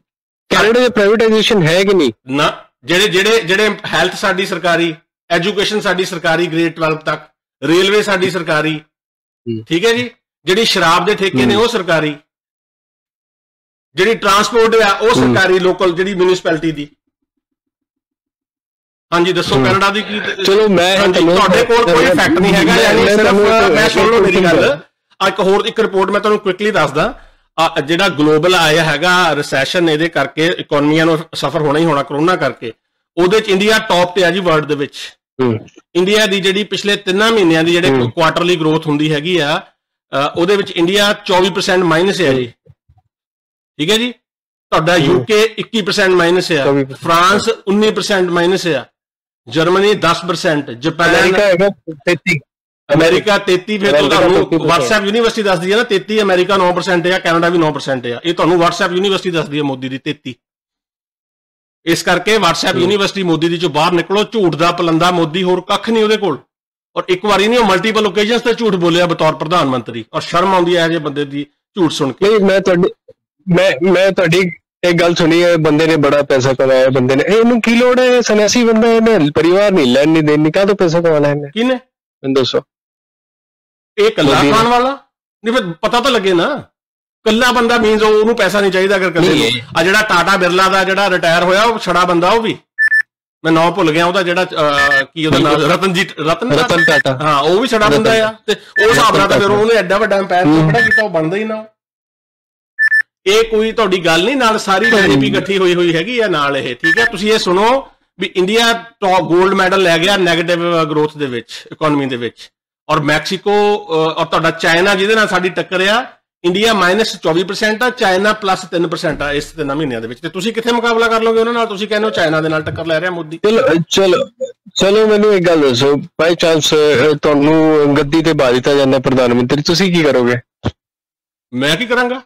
ਪ੍ਰਾਈਵੇਟਾਈਜੇਸ਼ਨ ਹੈ ਕਿ ਨਹੀਂ ਨਾ। ਜਿਹੜੇ ਹੈਲਥ ਸਾਡੀ ਸਰਕਾਰੀ, ਐਜੂਕੇਸ਼ਨ ਸਾਡੀ ਸਰਕਾਰੀ ਗ੍ਰੇਡ 12 ਤੱਕ, ਰੇਲਵੇ ਸਾਡੀ ਸਰਕਾਰੀ, ਠੀਕ ਹੈ ਜੀ। ਜਿਹੜੀ ਸ਼ਰਾਬ ਦੇ ਠੇਕੇ ਨੇ ਉਹ ਸਰਕਾਰੀ, ਜਿਹੜੀ ਟਰਾਂਸਪੋਰਟ ਆ ਉਹ ਸਰਕਾਰੀ, ਲੋਕਲ ਜਿਹੜੀ ਮਿਊਨਿਸਪੈਲਿਟੀ ਦੀ। ਹਾਂਜੀ ਦੱਸੋ ਕੈਨੇਡਾ ਦੀ ਕੀ? ਚਲੋ ਮੈਂ ਤੁਹਾਡੇ ਕੋਲ ਕੋਈ ਫੈਕਟ ਨਹੀਂ ਹੈਗਾ, ਯਾਨੀ ਸਿਰਫ ਮੈਂ ਸੁਣ ਲਓ ਮੇਰੀ ਗੱਲ। ਇੱਕ ਰਿਪੋਰਟ ਮੈਂ ਤੁਹਾਨੂੰ ਕੁਇਕਲੀ ਦੱਸਦਾ। ਜਿਹੜਾ ਗਲੋਬਲ ਆਇਆ ਹੈਗਾ ਰਿਸੈਸ਼ਨ, ਇਹਦੇ ਕਰਕੇ ਇਕਨੋਮੀਆਂ ਨੂੰ ਸਫਰ ਹੋਣਾ ਹੀ ਹੋਣਾ ਕਰੋਨਾ ਕਰਕੇ, ਉਹਦੇ ਚ ਇੰਡੀਆ ਟੌਪ ਤੇ ਆ ਜੀ ਵਰਲਡ ਦੇ ਵਿੱਚ। ਇੰਡੀਆ ਦੀ ਜਿਹੜੀ ਪਿਛਲੇ 3 ਮਹੀਨਿਆਂ ਦੀ ਜਿਹੜੇ ਕੁਆਟਰਲੀ ਗਰੋਥ ਹੁੰਦੀ ਹੈਗੀ ਆ, ਉਹਦੇ ਵਿੱਚ ਇੰਡੀਆ 24% ਮਾਈਨਸ ਹੈ ਜੀ, ਠੀਕ ਹੈ ਜੀ। ਤੁਹਾਡਾ ਯੂਕੇ 21% ਮਾਈਨਸ ਆ, ਫਰਾਂਸ 19% ਮਾਈਨਸ ਆ, ਜਰਮਨੀ 10%, ਜਾਪਾਨ ਅਮਰੀਕਾ 33। ਫਿਰ ਤੁਹਾਨੂੰ WhatsApp ਯੂਨੀਵਰਸਿਟੀ ਦੱਸਦੀ ਹੈ ਨਾ 33, ਅਮਰੀਕਾ 9% ਆ, ਕੈਨੇਡਾ ਵੀ 9% ਆ। ਇਹ ਤੁਹਾਨੂੰ WhatsApp ਯੂਨੀਵਰਸਿਟੀ ਦੱਸਦੀ ਹੈ ਮੋਦੀ ਦੀ 33। ਇਸ ਕਰਕੇ WhatsApp ਯੂਨੀਵਰਸਿਟੀ ਮੋਦੀ ਦੀ ਚੋਂ ਬਾਹਰ ਨਿਕਲੋ। ਝੂਠ ਦਾ ਪਲੰਦਾ ਮੋਦੀ, ਹੋਰ ਕੱਖ ਨਹੀਂ ਉਹਦੇ ਕੋਲ। ਔਰ ਇੱਕ ਵਾਰੀ ਨਹੀਂ, ਉਹ ਮਲਟੀਪਲ ਓਕੇਜਨਸ ਤੇ ਝੂਠ ਬੋਲਿਆ ਬਤੌਰ ਪ੍ਰਧਾਨ ਮੰਤਰੀ, ਔਰ ਸ਼ਰਮ ਆਉਂਦੀ ਹੈ ਇਹੋ ਜਿਹੇ ਬੰਦੇ ਦੀ ਝੂਠ ਸੁਣ ਕੇ। ਮੈਂ ਤੁਹਾਡੀ ਇੱਕ ਗੱਲ ਸੁਣੀ ਹੈ, ਬੰਦੇ ਨੇ ਬੜਾ ਪੈਸਾ ਕਮਾਇਆ, ਬੰਦੇ ਨੇ, ਇਹਨੂੰ ਕੀ ਲੋੜ ਹੈ? ਸੰਨਿਆਸੀ ਬੰਦਾ, ਇਹਨੇ ਪਰਿਵਾਰ ਨਹੀਂ ਲੈਣ ਨਹੀਂ ਦੇਣੀ, ਕਾਹਤੋਂ ਪੈਸਾ ਕਮਾਣਾ ਇਹਨੇ? ਕਿਹਨੇ? ਮੈਨੂੰ ਦੱਸੋ। ਇਹ ਕੱਲਾ ਖਾਣ ਵਾਲਾ ਨਹੀਂ? ਫਿਰ ਪਤਾ ਤਾਂ ਲੱਗੇ ਨਾ, ਕੱਲਾ ਬੰਦਾ ਮੀਨਸ ਉਹਨੂੰ ਪੈਸਾ ਨਹੀਂ ਚਾਹੀਦਾ। ਅਗਰ ਕੱਲੇ ਆ ਜਿਹੜਾ ਟਾਟਾ ਬਿਰਲਾ ਦਾ ਜਿਹੜਾ ਰਿਟਾਇਰ ਹੋਇਆ, ਉਹ ਛੜਾ ਬੰਦਾ, ਉਹ ਵੀ ਮੈਂ ਨਾਂ ਭੁੱਲ ਗਿਆ ਉਹਦਾ, ਜਿਹੜਾ ਕੀ ਉਹਦਾ ਨਾਮ, ਰਤਨ ਟਾਟਾ, ਹਾਂ, ਉਹ ਵੀ ਛੜਾ ਬੰਦਾ ਆ। ਤੇ ਉਸ ਹਿਸਾਬ ਨਾਲ ਤਾਂ ਫਿਰ ਉਹਨੇ ਐਡਾ ਵੱਡਾ ਐਮਪਾਇਰ ਖੜਾ ਕੀਤਾ, ਉਹ ਬਣਦਾ ਹੀ ਨਾ। ਇਹ ਕੋਈ ਤੁਹਾਡੀ ਗੱਲ ਨਹੀਂ, ਨਾਲ ਸਾਰੀ ਜੀਡੀਪੀ ਇਕੱਠੀ ਹੋਈ ਹੈਗੀ ਆ ਨਾਲ ਇਹ, ਠੀਕ ਹੈ। ਤੁਸੀਂ ਇਹ ਸੁਣੋ ਵੀ ਇੰਡੀਆ ਟੌਪ ਗੋਲਡ ਮੈਡਲ ਲੈ ਗਿਆ ਨੈਗੇਟਿਵ ਗਰੋਥ ਦੇ ਵਿੱਚ, ਇਕਨੋਮੀ ਦੇ ਵਿੱਚ। ਔਰ ਮੈਕਸੀਕੋ ਔਰ ਤੁਹਾਡਾ ਚਾਈਨਾ, ਜਿਹਦੇ ਨਾਲ ਸਾਡੀ ਟੱਕਰ ਆ, ਇੰਡੀਆ -24% ਆ, ਚਾਈਨਾ +3% ਆ ਇਸ 3 ਮਹੀਨਿਆਂ ਦੇ ਵਿੱਚ। ਤੇ ਤੁਸੀਂ ਕਿੱਥੇ ਮੁਕਾਬਲਾ ਕਰ ਲਓਗੇ ਉਹਨਾਂ ਨਾਲ? ਤੁਸੀਂ ਕਹਿੰਦੇ ਹੋ ਚਾਈਨਾ ਦੇ ਨਾਲ ਟੱਕਰ ਲੈ ਰਿਹਾ ਮੋਦੀ। ਚਲੋ ਮੈਨੂੰ ਇੱਕ ਗੱਲ ਦੱਸੋ, ਬਾਈ ਚਾਂਸ ਤੁਹਾਨੂੰ ਗੱਦੀ ਤੇ ਬਾ ਦਿੱਤਾ ਜਾਂਦਾ ਪ੍ਰਧਾਨ ਮੰਤਰੀ, ਤੁਸੀਂ ਕੀ ਕਰੋਗੇ? ਮੈਂ ਕੀ ਕਰਾਂਗਾ?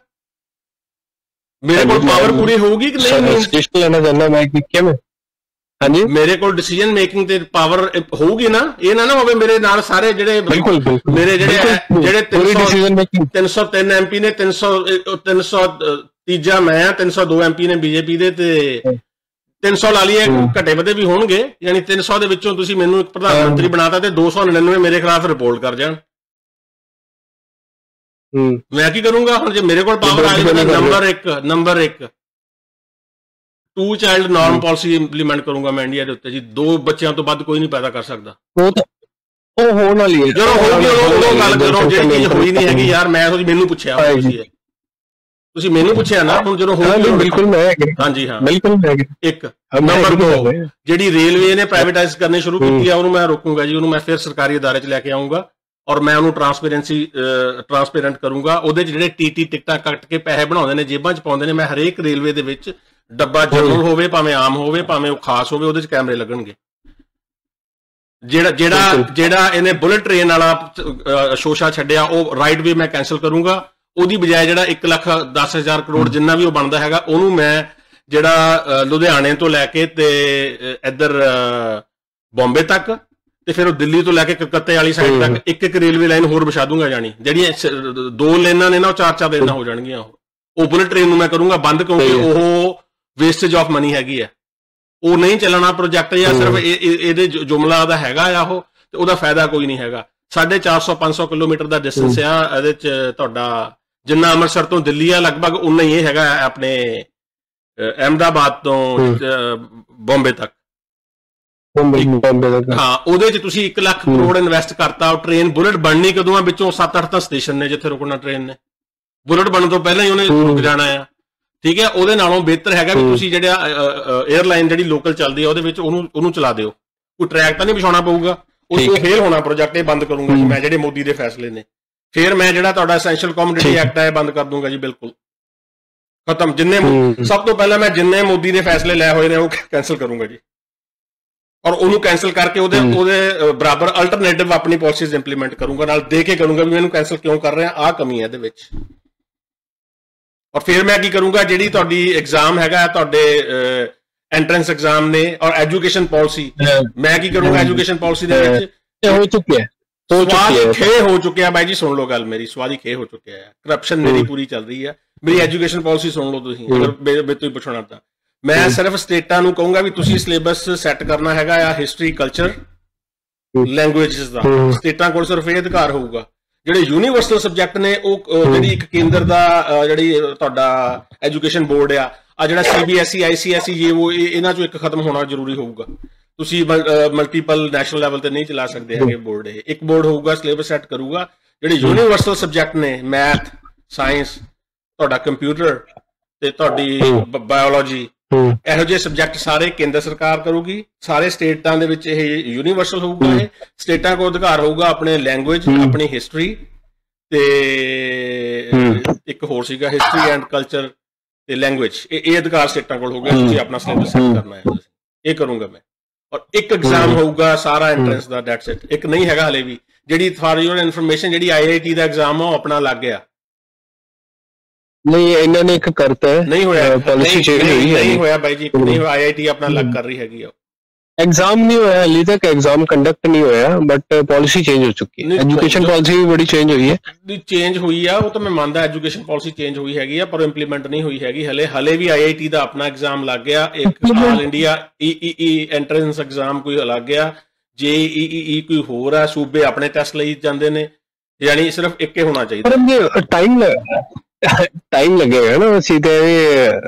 ਮੇਰੇ ਕੋਲ ਪਾਵਰ ਪੂਰੀ ਹੋਊਗੀ ਕਿ ਨਹੀਂ ਲੈਣਾ ਚਾਹੁੰਦਾ ਮੈਂ, ਕਿਵੇਂ? ਹਾਂਜੀ, ਮੇਰੇ ਕੋਲ ਡਿਸੀਜਨ ਮੇਕਿੰਗ ਤੇ ਪਾਵਰ ਹੋਊਗੀ ਨਾ। ਇਹ ਨਾ ਹੋਵੇ ਮੇਰੇ ਨਾਲ ਸਾਰੇ ਜਿਹੜੇ ਮੇਰੇ ਜਿਹੜੇ 303 MP ਨੇ, 303 ਮੈਂ ਆ, 302 MP ਨੇ ਬੀਜੇਪੀ ਦੇ, ਤੇ 300 ਲਾ ਲਈਏ, ਘਟੇ ਵਧੇ ਵੀ ਹੋਣਗੇ। ਯਾਨੀ 300 ਦੇ ਵਿੱਚੋਂ ਤੁਸੀਂ ਮੈਨੂੰ ਇੱਕ ਪ੍ਰਧਾਨ ਮੰਤਰੀ ਬਣਾਤਾ ਤੇ 299 ਮੇਰੇ ਖਿਲਾਫ ਰਿਪੋਰਟ ਕਰ ਜਾਣ, ਮੈਂ ਕੀ ਕਰੂੰਗਾ? ਹੁਣ ਜੇ ਮੇਰੇ ਕੋਲ ਪਾਵਰ ਆ ਜਾਵੇ, number 1 2 child norm policy implement ਕਰੂੰਗਾ ਮੈਂ ਇੰਡੀਆ ਦੇ ਉੱਤੇ ਜੀ। 2 ਬੱਚਿਆਂ ਤੋਂ ਵੱਧ ਕੋਈ ਨਹੀਂ ਪੈਦਾ ਕਰ ਸਕਦਾ। ਉਹ ਹੋਣ ਵਾਲੀ ਹੈ, ਜਦੋਂ ਹੋਊਗੀ ਉਦੋਂ ਗੱਲ ਕਰੋ। ਜਿਹੜੀ ਚੀਜ਼ ਹੋਈ ਨਹੀਂ ਹੈਗੀ ਯਾਰ, ਮੈਂ ਮੈਨੂੰ ਪੁੱਛਿਆ, ਤੁਸੀਂ ਮੈਨੂੰ ਪੁੱਛਿਆ ਨਾ, ਹੁਣ ਜਦੋਂ ਹੋਊਗੀ ਬਿਲਕੁਲ ਮੈਂ, ਹਾਂਜੀ ਹਾਂ ਬਿਲਕੁਲ। ਇੱਕ ਨੰਬਰ 2, ਜਿਹੜੀ ਰੇਲਵੇ ਨੇ ਪ੍ਰਾਈਵੇਟਾਈਜ਼ ਕਰਨੇ ਸ਼ੁਰੂ ਕੀਤੀ ਆ, ਉਹਨੂੰ ਮੈਂ ਰੋਕੂੰਗਾ ਜੀ। ਉਹਨੂੰ ਮੈਂ ਫਿਰ ਸਰਕਾਰੀ ਅਦਾਰੇ 'ਚ ਲੈ ਕੇ ਆਊਂਗਾ, ਔਰ ਮੈਂ ਉਹਨੂੰ ਟਰਾਂਸਪੇਰੈਂਟ ਕਰੂੰਗਾ। ਉਹਦੇ 'ਚ ਜਿਹੜੇ TT ਟਿਕਟਾਂ ਕੱਟ ਕੇ ਪੈਸੇ ਬਣਾਉਂਦੇ ਨੇ, ਜੇਬਾਂ 'ਚ ਪਾਉਂਦੇ ਨੇ, ਮੈਂ ਹਰੇਕ ਰੇਲਵੇ ਦੇ ਵਿੱਚ ਡੱਬਾ ਜਨਰਲ ਹੋਵੇ ਭਾਵੇਂ ਆਮ ਹੋਵੇ ਭਾਵੇਂ ਉਹ ਖਾਸ ਹੋਵੇ, ਉਹਦੇ 'ਚ ਕੈਮਰੇ ਲੱਗਣਗੇ। ਜਿਹੜਾ ਇਹਨੇ ਬੁਲਟ ਟ੍ਰੇਨ ਵਾਲਾ ਸ਼ੋਸ਼ਾ ਛੱਡਿਆ, ਉਹ ਰਾਈਟ ਵੇ ਮੈਂ ਕੈਂਸਲ ਕਰੂੰਗਾ। ਉਹਦੀ ਬਜਾਏ ਜਿਹੜਾ 1,10,000 ਕਰੋੜ ਜਿੰਨਾ ਵੀ ਉਹ ਬਣਦਾ ਹੈਗਾ, ਉਹਨੂੰ ਮੈਂ ਜਿਹੜਾ ਲੁਧਿਆਣੇ ਤੋਂ ਲੈ ਕੇ ਤੇ ਇੱਧਰ ਬੰਬੇ ਤੱਕ, ਤੇ ਫਿਰ ਉਹ ਦਿੱਲੀ ਤੋਂ ਲੈ ਕੇ ਕਲਕੱਤੇ ਵਾਲੀ ਸਾਈਡ ਤੱਕ ਇੱਕ ਰੇਲਵੇ ਲਾਈਨ ਹੋਰ ਵਿਛਾ ਦੂੰਗਾ। ਜਾਣੀ ਜਿਹੜੀਆਂ 2 ਲੇਨਾਂ ਨੇ ਨਾ, ਉਹ 4-4 ਲੇਨਾਂ ਹੋ ਜਾਣਗੀਆਂ। ਉਹ ਬੁਲਟ ਟ੍ਰੇਨ ਨੂੰ ਮੈਂ ਕਰੂੰਗਾ ਬੰਦ, ਕਿਉਂਕਿ ਉਹ ਵੇਸਟੇਜ ਆਫ ਮਨੀ ਹੈਗੀ ਆ। ਉਹ ਨਹੀਂ ਚੱਲਣਾ ਪ੍ਰੋਜੈਕਟ, ਜਾਂ ਸਿਰਫ ਇਹਦੇ ਜੁਮਲਾ ਦਾ ਹੈਗਾ ਆ ਉਹ, ਤੇ ਉਹਦਾ ਫਾਇਦਾ ਕੋਈ ਨਹੀਂ ਹੈਗਾ। 450-500 ਕਿਲੋਮੀਟਰ ਦਾ ਡਿਸਟੈਂਸ ਆ ਇਹਦੇ 'ਚ। ਤੁਹਾਡਾ ਜਿੰਨਾ ਅੰਮ੍ਰਿਤਸਰ ਤੋਂ ਦਿੱਲੀ ਆ, ਲਗਭਗ ਉਨਾ ਹੀ ਇਹ ਹੈਗਾ ਆਪਣੇ ਅਹਿਮਦਾਬਾਦ ਤੋਂ ਬੰਬੇ ਤੱਕ। ਹਾਂ, ਉਹਦੇ 'ਚ ਤੁਸੀਂ 1 ਲੱਖ ਕਰੋੜ ਇਨਵੈਸਟ ਕਰਤਾ। ਉਹ ਟ੍ਰੇਨ ਬੁਲਟ ਬਣਨੀ ਕਦੋਂ ਆ? ਵਿੱਚੋਂ 7-8 ਤਾਂ ਸਟੇਸ਼ਨ ਨੇ ਜਿੱਥੇ ਰੁਕਣਾ ਟ੍ਰੇਨ ਨੇ। ਬੁਲਟ ਬਣਨ ਤੋਂ ਪਹਿਲਾਂ ਹੀ ਉਹਨੇ ਰੁਕ ਜਾਣਾ ਆ, ਠੀਕ ਹੈ। ਉਹਦੇ ਨਾਲੋਂ ਬਿਹਤਰ ਹੈਗਾ ਵੀ ਤੁਸੀਂ ਜਿਹੜਾ 에ਅਰਲਾਈਨ ਜਿਹੜੀ ਲੋਕਲ ਚੱਲਦੀ ਆ, ਉਹਦੇ ਵਿੱਚ ਉਹਨੂੰ ਚਲਾ ਦਿਓ। ਕੋਈ ਟਰੈਕ ਤਾਂ ਨਹੀਂ ਵਿਛਾਉਣਾ ਪਊਗਾ। ਉਹ ਫੇਲ ਹੋਣਾ ਪ੍ਰੋਜੈਕਟ, ਇਹ ਬੰਦ ਕਰੂੰਗਾ ਜੀ ਮੈਂ, ਜਿਹੜੇ ਮੋਦੀ ਦੇ ਫੈਸਲੇ ਨੇ। ਫਿਰ ਮੈਂ ਜਿਹੜਾ ਤੁਹਾਡਾ ਐਸੈਂਸ਼ੀਅਲ ਕਮੋਡਿਟੀ ਐਕਟ ਹੈ, ਬੰਦ ਕਰ ਦੂੰਗਾ ਜੀ, ਬਿਲਕੁਲ ਖਤਮ। ਸਭ ਤੋਂ ਪਹਿਲਾਂ ਮੈਂ ਜਿੰਨੇ ਮੋਦੀ ਦੇ ਫੈਸਲੇ ਲੈ ਹੋਏ ਨੇ ਉਹ ਕੈਂਸਲ ਕਰੂੰਗਾ ਜੀ। ਔਰ ਉਹਨੂੰ ਕੈਂਸਲ ਕਰਕੇ ਉਹਦੇ ਬਰਾਬਰ ਅਲਟਰਨੇਟਿਵ ਆਪਣੀ ਪਾਲਿਸੀਜ਼ ਇੰਪਲੀਮੈਂਟ ਕਰੂੰਗਾ, ਨਾਲ ਦੇ ਕੇ ਕਰੂੰਗਾ ਵੀ ਮੈਨੂੰ ਕੈਂਸਲ ਕਿਉਂ ਕਰ ਰਿਹਾ, ਆਹ ਕਮੀ ਹੈ ਇਹਦੇ ਵਿੱਚ। ਔਰ ਫਿਰ ਮੈਂ ਕੀ ਕਰੂੰਗਾ, ਜਿਹੜੀ ਤੁਹਾਡੀ ਐਗਜ਼ਾਮ ਹੈਗਾ ਤੁਹਾਡੇ ਐਂਟਰੈਂਸ ਐਗਜ਼ਾਮ ਨੇ ਔਰ ਐਜੂਕੇਸ਼ਨ ਪਾਲਿਸੀ, ਮੈਂ ਕੀ ਕਰੂੰਗਾ ਐਜੂਕੇਸ਼ਨ ਪਾਲਿਸੀ ਦੇ ਵਿੱਚ ਹੋ ਚੁੱਕਿਆ ਸਵਾਦ ਖੇ ਹੋ ਚੁੱਕਿਆ ਬਾਈ ਜੀ, ਸੁਣ ਲਓ ਗੱਲ ਮੇਰੀ, ਸਵਾਦ ਹੀ ਖੇ ਹੋ ਚੁੱਕਿਆ ਹੈ, ਕਰਪਸ਼ਨ ਮੇਰੀ ਪੂਰੀ ਚੱਲ ਰਹੀ ਹੈ। ਮੇਰੀ ਐਜੂਕੇਸ਼ਨ ਪਾਲਿਸੀ ਸੁਣ ਲਓ ਤੁਸੀਂ, ਅਗਰ ਮੇਰੇ ਤੋਂ ਹੀ ਪੁੱਛਣਾ ਤਾਂ ਮੈਂ ਸਿਰਫ ਸਟੇਟਾਂ ਨੂੰ ਕਹੂੰਗਾ ਵੀ ਤੁਸੀਂ ਸਿਲੇਬਸ ਸੈੱਟ ਕਰਨਾ ਹੈਗਾ ਆ ਹਿਸਟਰੀ, ਕਲਚਰ, ਲੈਂਗੁਏਜਸ ਦਾ, ਸਟੇਟਾਂ ਕੋਲ ਸਿਰਫ ਇਹ ਅਧਿਕਾਰ ਹੋਊਗਾ। ਜਿਹੜੇ ਯੂਨੀਵਰਸਲ ਸਬਜੈਕਟ ਨੇ ਉਹ ਜਿਹੜੀ ਇੱਕ ਕੇਂਦਰ ਦਾ ਜਿਹੜੀ ਤੁਹਾਡਾ ਐਜੂਕੇਸ਼ਨ ਬੋਰਡ ਆ ਜਿਹੜਾ CBSE ICSE ਉਹ ਇਹਨਾਂ ਚੋਂ ਇੱਕ ਖਤਮ ਹੋਣਾ ਜ਼ਰੂਰੀ ਹੋਊਗਾ। ਤੁਸੀਂ ਮਲਟੀਪਲ ਨੈਸ਼ਨਲ ਲੈਵਲ ਤੇ ਨਹੀਂ ਚਲਾ ਸਕਦੇ ਹੈਗੇ ਬੋਰਡ, ਇਹ ਇੱਕ ਬੋਰਡ ਹੋਊਗਾ, ਸਿਲੇਬਸ ਸੈੱਟ ਕਰੂਗਾ। ਜਿਹੜੇ ਯੂਨੀਵਰਸਲ ਸਬਜੈਕਟ ਨੇ ਮੈਥ, ਸਾਇੰਸ, ਤੁਹਾਡਾ ਕੰਪਿਊਟਰ ਤੇ ਤੁਹਾਡੀ ਬਾਇਓਲੋਜੀ, ਇਹੋ ਜਿਹੇ ਸਬਜੈਕਟ ਸਾਰੇ ਕੇਂਦਰ ਸਰਕਾਰ ਕਰੂਗੀ, ਸਾਰੇ ਸਟੇਟਾਂ ਦੇ ਵਿੱਚ ਇਹ ਯੂਨੀਵਰਸਲ ਹੋਊਗਾ। ਇਹ ਸਟੇਟਾਂ ਕੋਲ ਅਧਿਕਾਰ ਹੋਊਗਾ ਆਪਣੇ ਲੈਂਗੁਏਜ, ਆਪਣੀ ਹਿਸਟਰੀ ਤੇ ਇੱਕ ਹੋਰ ਸੀਗਾ ਹਿਸਟਰੀ ਐਂਡ ਕਲਚਰ ਤੇ ਲੈਂਗੁਏਜ, ਇਹ ਅਧਿਕਾਰ ਸਟੇਟਾਂ ਕੋਲ ਹੋਊਗਾ। ਤੁਸੀਂ ਆਪਣਾ ਸਿਲੇਬਸ ਸੈੱਟ ਕਰਨਾ ਹੈ, ਇਹ ਕਰੂੰਗਾ ਮੈਂ। ਔਰ ਇੱਕ ਐਗਜ਼ਾਮ ਹੋਊਗਾ ਸਾਰਾ ਐਂਟਰੈਂਸ ਦਾ, ਦੈਟਸ ਇਟ। ਇੱਕ ਨਹੀਂ ਹੈਗਾ ਹਲੇ ਵੀ, ਜਿਹੜੀ ਫਾਰ ਯੂਰ ਇਨਫੋਰਮੇਸ਼ਨ ਜਿਹੜੀ IIT ਦਾ ਐਗਜ਼ਾਮ ਆ ਉਹ ਆਪਣਾ ਲੱਗ ਗਿਆ ਨਹੀਂ, ਇਹਨਾਂ ਨੇ ਇੱਕ ਕਰਤਾ ਹੈ, ਨਹੀਂ ਹੋਇਆ, ਪਾਲਿਸੀ ਚੇਂਜ ਹੋਈ ਹੈ, ਨਹੀਂ ਹੋਇਆ ਬਾਈ ਜੀ, ਨਹੀਂ ਹੋਇਆ। IIT ਆਪਣਾ ਲੱਗ ਕਰ ਰਹੀ ਹੈਗੀ ਆ, एग्जाम नहीं होया हाले तक, एग्जाम कंडक्ट नहीं होया, बट पॉलिसी चेंज हो चुकी है। एजुकेशन पॉलिसी भी बड़ी चेंज हुई है, चेंज हुई है वो तो मैं मानता, एजुकेशन पॉलिसी चेंज हुई हैगी है, पर इंप्लीमेंट नहीं हुई हैगी हले भी। IIT ਦਾ ਆਪਣਾ एग्जाम लग गया, एक all India EEE entrance exam कोई लग गया, JEE कोई होर है, सूबे अपने टेस्ट ਲਈ ਜਾਂਦੇ ਨੇ, यानी सिर्फ एक ही होना चाहिए। पर टाइम लगेगा ना, सीधे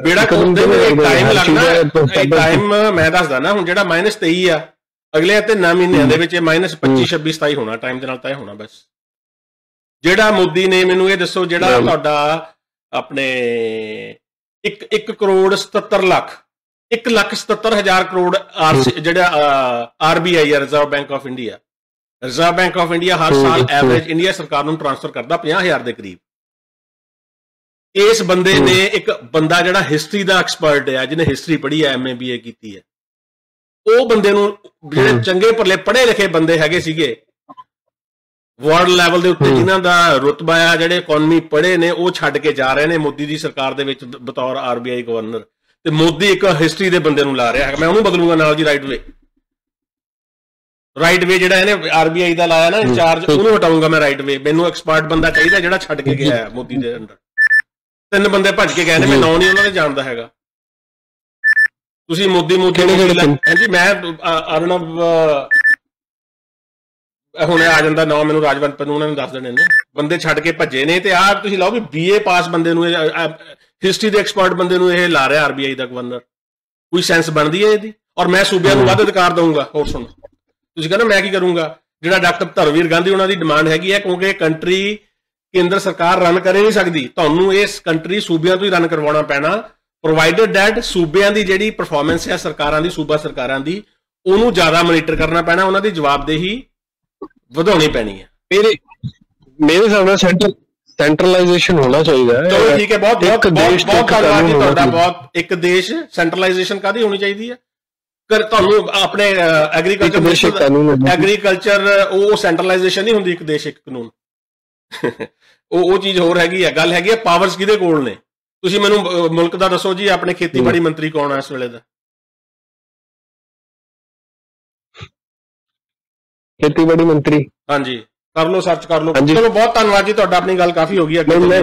बेड़ा टाइम लगना, टाइम मैं दसदा ना, ਹੁਣ ਜਿਹੜਾ -23 ਆ ਅਗਲੇ 3 ਮਹੀਨਿਆਂ ਦੇ ਵਿੱਚ -25 26 27 ਹੋਣਾ, ਟਾਈਮ ਦੇ ਨਾਲ ਤੈਅ ਹੋਣਾ ਬਸ। ਜਿਹੜਾ ਮੋਦੀ ਨੇ ਮੈਨੂੰ ਇਹ ਦੱਸੋ, ਜਿਹੜਾ ਤੁਹਾਡਾ ਆਪਣੇ 1 ਕਰੋੜ 77 ਲੱਖ 1,77,000 ਕਰੋੜ ਜਿਹੜਾ RBI ਆ, Reserve Bank of India, Reserve Bank of India ਹਰ ਸਾਲ ਐਵਰੇਜ ਇੰਡੀਆ ਸਰਕਾਰ ਨੂੰ ਟ੍ਰਾਂਸਫਰ ਕਰਦਾ 50,000 ਦੇ ਕਰੀਬ। ਇਸ ਬੰਦੇ ਨੇ, ਇੱਕ ਬੰਦਾ ਜਿਹੜਾ ਹਿਸਟਰੀ ਦਾ ਐਕਸਪਰਟ ਹੈ, ਜਿਹਨੇ ਹਿਸਟਰੀ ਪੜ੍ਹੀ ਹੈ, MA BA ਕੀਤੀ ਹੈ, ਉਹ ਬੰਦੇ ਨੂੰ, ਜਿਹੜੇ ਚੰਗੇ ਭਲੇ ਪੜ੍ਹੇ ਲਿਖੇ ਬੰਦੇ ਹੈਗੇ ਸੀਗੇ ਵਰਲਡ ਲੈਵਲ ਦੇ ਉੱਤੇ, ਜਿਨ੍ਹਾਂ ਦਾ ਰੁਤਬਾ ਆ, ਜਿਹੜੇ ਇਕਨੋਮੀ ਪੜ੍ਹੇ ਨੇ, ਉਹ ਛੱਡ ਕੇ ਜਾ ਰਹੇ ਨੇ ਮੋਦੀ ਦੀ ਸਰਕਾਰ ਦੇ ਵਿੱਚ ਬਤੌਰ RBI ਗਵਰਨਰ। ਤੇ ਮੋਦੀ ਇੱਕ ਹਿਸਟਰੀ ਦੇ ਬੰਦੇ ਨੂੰ ਲਾ ਰਿਹਾ ਹੈ, ਮੈਂ ਉਹਨੂੰ ਬਦਲੂਗਾ ਨਾਲ ਜੀ। ਰਾਈਟ ਵੇ ਜਿਹੜਾ ਇਹਨੇ RBI ਦਾ ਲਾਇਆ ਨਾ ਇੰਚਾਰਜ, ਉਹਨੂੰ ਹਟਾਊਂਗਾ ਮੈਂ ਰਾਈਟ ਵੇ। ਮੈਨੂੰ ਐਕਸਪਰਟ ਬੰਦਾ ਚਾਹੀਦਾ ਜਿਹੜਾ ਛੱਡ ਕੇ ਗਿਆ ਹੈ ਮੋਦੀ ਦੇ ਅੰਡਰ। 3 ਬੰਦੇ ਭੱਜ ਕੇ ਗਏ ਨੇ, ਮੈਂ ਨਾਂ ਨਹੀਂ ਉਹਨਾਂ ਦੇ ਜਾਣਦਾ ਹੈਗਾ। ਤੁਸੀਂ ਮੋਦੀ ਹਾਂਜੀ, ਮੈਂ ਅਰਨਬ ਹੁਣੇ ਆ ਜਾਂਦਾ ਨਾਂ, ਮੈਨੂੰ ਰਾਜਵੰਤ ਨੂੰ ਉਹਨਾਂ ਨੇ ਦੱਸ ਦੇਣੇ ਨੇ, ਬੰਦੇ ਛੱਡ ਕੇ ਭੱਜੇ ਨੇ। ਤੇ ਆਹ ਤੁਸੀਂ ਲਾਓ ਵੀ BA ਪਾਸ ਬੰਦੇ ਨੂੰ, ਹਿਸਟਰੀ ਦੇ ਐਕਸਪਰਟ ਬੰਦੇ ਨੂੰ ਇਹ ਲਾ ਰਿਹਾ RBI ਦਾ ਗਵਰਨਰ, ਕੋਈ ਸੈਂਸ ਬਣਦੀ ਹੈ ਇਹਦੀ? ਔਰ ਮੈਂ ਸੂਬਿਆਂ ਨੂੰ ਵੱਧ ਅਧਿਕਾਰ ਦਊਂਗਾ। ਹੋਰ ਸੁਣੋ, ਤੁਸੀਂ ਕਹਿੰਦੇ ਮੈਂ ਕੀ ਕਰੂੰਗਾ, ਜਿਹੜਾ ਡਾਕਟਰ ਧਰਮਵੀਰ ਗਾਂਧੀ ਉਹਨਾਂ ਦੀ ਡਿਮਾਂਡ ਹੈਗੀ ਹੈ, ਕਿਉਂਕਿ ਕੰਟਰੀ ਕੇਂਦਰ ਸਰਕਾਰ ਰਨ ਕਰ ਨਹੀਂ ਸਕਦੀ, ਤੁਹਾਨੂੰ ਇਸ ਕੰਟਰੀ ਸੂਬਿਆਂ ਤੋਂ ਹੀ ਰਨ ਕਰਵਾਉਣਾ ਪੈਣਾ, ਪ੍ਰੋਵਾਈਡਡ ਡੈਟ ਸੂਬਿਆਂ ਦੀ ਜਿਹੜੀ ਪਰਫਾਰਮੈਂਸ ਹੈ ਸਰਕਾਰਾਂ ਦੀ, ਸੂਬਾ ਸਰਕਾਰਾਂ ਦੀ, ਉਹਨੂੰ ਜ਼ਿਆਦਾ ਮੋਨੀਟਰ ਕਰਨਾ ਪੈਣਾ, ਉਹਨਾਂ ਦੀ ਜਵਾਬਦੇਹੀ ਵਧਾਉਣੀ ਪੈਣੀ ਹੈ। ਮੇਰੇ ਹਿਸਾਬ ਨਾਲ ਸੈਂਟਰਲਾਈਜੇਸ਼ਨ ਹੋਣਾ ਚਾਹੀਦਾ ਹੈ। ਚਲੋ ਠੀਕ ਹੈ, ਬਹੁਤ ਧੰਨਵਾਦ ਜੀ ਤੁਹਾਡਾ। ਬਹੁਤ ਇੱਕ ਦੇਸ਼, ਸੈਂਟਰਲਾਈਜੇਸ਼ਨ ਕਾਹਦੀ ਹੋਣੀ ਚਾਹੀਦੀ ਹੈ? ਤੁਹਾਨੂੰ ਆਪਣੇ ਐਗਰੀਕਲਚਰ ਉਹ ਸੈਂਟਰਲਾਈਜੇਸ਼ਨ ਨਹੀਂ ਹੁੰਦੀ, ਇੱਕ ਦੇਸ਼ ਇੱਕ ਕਾਨੂੰਨ, ਉਹ ਚੀਜ਼ ਹੋਰ ਹੈਗੀ ਹੈ। ਗੱਲ ਹੈਗੀ ਹੈ ਪਾਵਰਸ ਕਿਹਦੇ ਕੋਲ ਨੇ। ਤੁਸੀਂ ਮੈਨੂੰ ਮੁਲਕ ਦਾ ਦੱਸੋ ਜੀ, ਆਪਣੇ ਖੇਤੀਬਾੜੀ ਮੰਤਰੀ ਕੌਣ ਹੈ ਇਸ ਵੇਲੇ ਦਾ? ਖੇਤੀਬਾੜੀ ਮੰਤਰੀ, ਹਾਂਜੀ, ਕਰ ਲਓ, ਸਰਚ ਕਰ ਲਓ। ਚਲੋ ਬਹੁਤ ਧੰਨਵਾਦ ਜੀ ਤੁਹਾਡਾ, ਆਪਣੀ ਗੱਲ ਕਾਫੀ ਹੋ ਗਈ। ਅੱਗੇ ਮੈਂ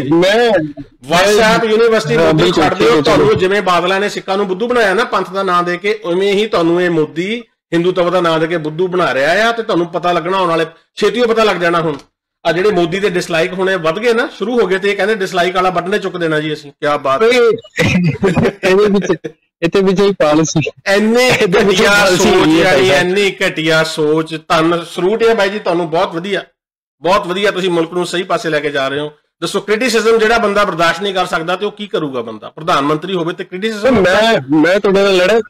WhatsApp ਯੂਨੀਵਰਸਿਟੀ ਮੋਦੀ ਛੱਡ ਦਿਓ। ਤੁਹਾਨੂੰ ਜਿਵੇਂ ਬਾਦਲਾਂ ਨੇ ਸਿੱਖਾਂ ਨੂੰ ਬੁੱਧੂ ਬਣਾਇਆ ਨਾ, ਪੰਥ ਦਾ ਨਾਂ ਦੇ ਕੇ, ਉਵੇਂ ਹੀ ਤੁਹਾਨੂੰ ਇਹ ਮੋਦੀ ਹਿੰਦੂਤਵ ਦਾ ਨਾਂ ਦੇ ਕੇ ਬੁੱਧੂ ਬਣਾ ਰਿਹਾ ਆ। ਤੇ ਤੁਹਾਨੂੰ ਪਤਾ ਲੱਗਣਾ ਆਉਣ ਵਾਲੇ ਛੇਤੀ ਪਤਾ ਲੱਗ ਜਾਣਾ। ਹੁਣ ਆ ਜਿਹੜੇ ਮੋਦੀ ਦੇ ਡਿਸਲਾਈਕ ਹੁਣੇ ਵੱਧ ਗਏ ਨਾ, ਸ਼ੁਰੂ ਹੋ ਗਏ, ਤੇ ਇਹ ਕਹਿੰਦੇ ਡਿਸਲਾਈਕ ਵਾਲਾ ਬਟਨ ਚੁੱਕ ਦੇਣਾ ਜੀ ਅਸੀਂ। ਕੀ ਬਾਤ ਹੈ, ਇਹਦੇ ਵਿੱਚ ਹੀ ਪਾਲਿਸੀ ਇੰਨੀ ਘਟੀਆ ਸੋਚ, ਯਾਨੀ ਇੰਨੀ ਘਟੀਆ ਸੋਚ। ਧੰਨ ਸਰੂਟ ਹੈ ਬਾਈ ਜੀ ਤੁਹਾਨੂੰ, ਬਹੁਤ ਵਧੀਆ, ਬਹੁਤ ਵਧੀਆ। ਤੁਸੀਂ ਮੁਲਕ ਨੂੰ ਸਹੀ ਪਾਸੇ ਲੈ ਕੇ ਜਾ ਰਹੇ ਹੋ। ਦੱਸੋ, ਕ੍ਰਿਟਿਸਿਜ਼ਮ ਜਿਹੜਾ ਬੰਦਾ ਬਰਦਾਸ਼ਤ ਨਹੀਂ ਕਰ ਸਕਦਾ ਤੇ ਉਹ ਕੀ ਕਰੂਗਾ? ਬੰਦਾ ਪ੍ਰਧਾਨ ਮੰਤਰੀ ਹੋਵੇ ਤੇ ਕ੍ਰਿਟਿਸਿਜ਼ਮ। ਮੈਂ ਤੁਹਾਡੇ ਨਾਲ ਲੜਾ,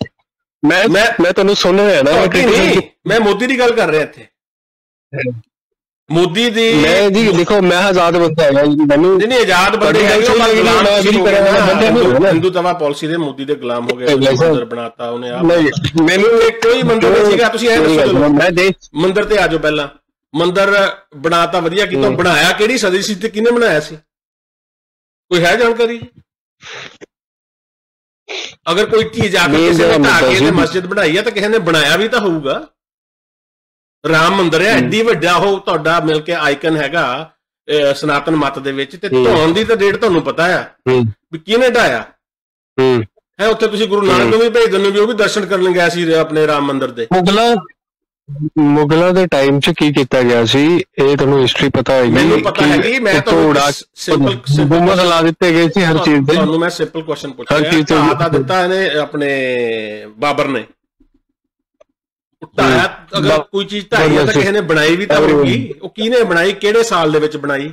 ਮੈਂ ਤੁਹਾਨੂੰ ਸੁਣ ਰਿਹਾ ਨਾ, ਮੈਂ ਮੋਦੀ ਦੀ ਗੱਲ ਕਰ ਰਿਹਾ ਇੱਥੇ। ਮੋਦੀ ਦੀ ਮੈਂ ਜੀ ਦੇਖੋ ਮੈਂ ਆਜ਼ਾਦ ਬੰਦਾ ਹੈਗਾ ਜੀ, ਮੈਨੂੰ ਨਹੀਂ ਆਜ਼ਾਦ ਬੰਦੇ ਹਿੰਦੂਤਵਾ ਪਾਲਿਸੀ ਦੇ ਮੋਦੀ ਦੇ ਗੁਲਾਮ ਹੋ ਗਏ, ਮੰਦਰ ਬਣਾਤਾ ਉਹਨੇ। ਮੈਨੂੰ ਕੋਈ ਮੰਦਰ ਨਹੀਂ ਸੀਗਾ, ਤੁਸੀਂ ਇਹ ਦੱਸੋ ਮੰਦਰ ਤੇ ਆ ਜਾਓ। ਪਹਿਲਾਂ ਮੰਦਰ ਬਣਾਤਾ, ਵਧੀਆ ਕੀਤਾ, ਬਣਾਇਆ ਕਿਹੜੀ ਸਦੀ ਸੀ ਤੇ ਕਿਹਨੇ ਬਣਾਇਆ ਸੀ, ਕੋਈ ਹੈ ਜਾਣਕਾਰੀ? ਅਗਰ ਕੋਈ ਚੀਜ਼ ਆ ਕੇ ਕਿਸੇ ਨੇ ਢਾਹ ਕੇ ਮਸਜਿਦ ਬਣਾਈ ਹੈ ਤਾਂ ਕਿਸੇ ਨੇ ਬਣਾਇਆ ਵੀ ਤਾਂ ਹੋਊਗਾ। ਰਾਮ ਮੰਦਿਰ ਹੈ, ਐਡੀ ਵੱਡਾ ਉਹ ਤੁਹਾਡਾ ਮਿਲ ਕੇ ਆਈਕਨ ਹੈਗਾ ਸਨਾਤਨ ਮਤ ਦੇ ਵਿੱਚ, ਤੇ ਢਾਉਣ ਦੀ ਤਾਂ ਡੇਟ ਤੁਹਾਨੂੰ ਪਤਾ ਆ ਵੀ ਕਿਹਨੇ ਢਾਇਆ ਹੈ। ਉੱਥੇ ਤੁਸੀਂ ਗੁਰੂ ਨਾਨਕ ਨੂੰ ਵੀ ਭੇਜ ਦਿੰਦੇ ਵੀ ਉਹ ਵੀ ਦਰਸ਼ਨ ਕਰਨ ਗਏ ਸੀ ਆਪਣੇ ਰਾਮ ਮੰਦਿਰ ਦੇ। ਮੁਗਲਾਂ ਦੇ ਟਾਈਮ 'ਚ ਕੀ ਕੀਤਾ ਗਿਆ ਸੀ ਇਹ ਤੁਹਾਨੂੰ ਹਿਸਟਰੀ ਪਤਾ ਹੈਗੀ? ਮੈਨੂੰ ਪਤਾ ਹੈਗੀ, ਮੈਂ ਤੁਹਾਨੂੰ ਗੁੰਬਦ ਲਾ ਦਿੱਤੇ ਗਏ ਸੀ ਹਰ ਚੀਜ਼ ਦੇ। ਤੁਹਾਨੂੰ ਮੈਂ ਸਿੰਪਲ ਕੁਐਸਚਨ ਪੁੱਛਿਆ, ਢਾਹ ਦਿੱਤਾ ਇਹਨੇ ਆਪਣੇ ਬਾਬਰ ਨੇ, ਢਾਇਆ। ਅਗਰ ਕੋਈ ਚੀਜ਼ ਢਾਈ ਹੈ ਤਾਂ ਕਿਸੇ ਨੇ ਬਣਾਈ ਵੀ ਤਾਂ ਹੋਊਗੀ, ਉਹ ਕਿਹਨੇ ਬਣਾਈ, ਕਿਹੜੇ ਸਾਲ ਦੇ ਵਿੱਚ ਬਣਾਈ?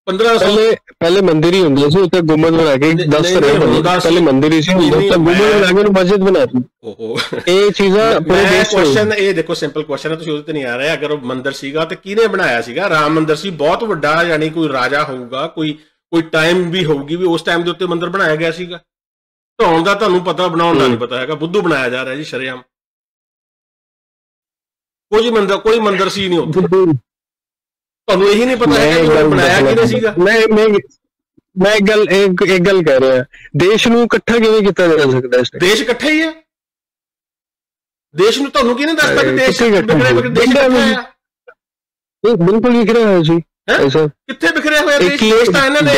1500 ਪਹਿਲੇ ਮੰਦਿਰ ਹੀ ਹੁੰਦੇ ਸੀ, ਉੱਤੇ ਗੁੰਬਦ ਬਣਾ ਕੇ 10 ਪਹਿਲੇ ਮੰਦਿਰ ਹੀ ਸੀ, ਗੁੰਬਦ ਬਣਾ ਕੇ ਉਹਨੂੰ ਮਸਜਿਦ ਬਣਾ ਦਿੱਤੀ। ਇਹ ਚੀਜ਼ਾਂ ਕੁਐਸਚਨ ਇਹ ਦੇਖੋ ਸਿੰਪਲ ਕੁਐਸਚਨ ਹੈ, ਤੁਸੀਂ ਉਹਦੇ ਤੇ ਨਹੀਂ ਆ ਰਹੇ। ਅਗਰ ਉਹ ਮੰਦਿਰ ਸੀਗਾ ਤੇ ਕਿਹਨੇ ਬਣਾਇਆ ਸੀਗਾ? ਰਾਮ ਮੰਦਿਰ ਸੀ, ਬਹੁਤ ਵੱਡਾ, ਯਾਨੀ ਕੋਈ ਰਾਜਾ ਹੋਊਗਾ, ਕੋਈ ਟਾਈਮ ਵੀ ਹੋਊਗੀ ਵੀ ਉਸ ਟਾਈਮ ਦੇ ਉੱਤੇ ਮੰਦਿਰ ਬਣਾਇਆ ਗਿਆ ਸੀਗਾ। ਢਾਉਣ ਦਾ ਤੁਹਾਨੂੰ ਪਤਾ, ਬਣਾਉਣ ਦਾ ਨਹੀਂ ਪਤਾ ਹੈਗਾ। ਬੁੱਧੂ ਬਣਾਇਆ ਜਾ ਰਿਹਾ ਜੀ ਸ਼ਰੇਆਮ। ਕੋਈ ਮੰਦਿਰ ਸੀ ਨਹੀਂ ਉੱਥੇ, ਤੁਹਾਨੂੰ ਇਹੀ ਨਹੀਂ ਪਤਾ ਹੈ ਕਿ ਬਣਾਇਆ ਕਿਹਨੇ ਸੀਗਾ? ਮੈਂ ਇੱਕ ਗੱਲ ਕਹਿ ਰਿਹਾ, ਦੇਸ਼ ਨੂੰ ਇਕੱਠਾ ਕਿਵੇਂ ਕੀਤਾ ਜਾ ਸਕਦਾ? ਦੇਸ਼ ਇਕੱਠਾ ਹੀ ਹੈ। ਦੇਸ਼ ਨੂੰ ਤੁਹਾਨੂੰ ਕਿਹਨੇ ਦੱਸਤਾ ਕਿ ਦੇਸ਼ ਬਿਲਕੁਲ ਵਿਖਰਿਆ ਹੋਇਆ ਸੀ? ਕਿੱਥੇ ਵਿਖਰਿਆ ਹੋਇਆ ਦੇਸ਼? ਦੇਸ਼ ਤਾਂ ਇਹਨਾਂ ਨੇ,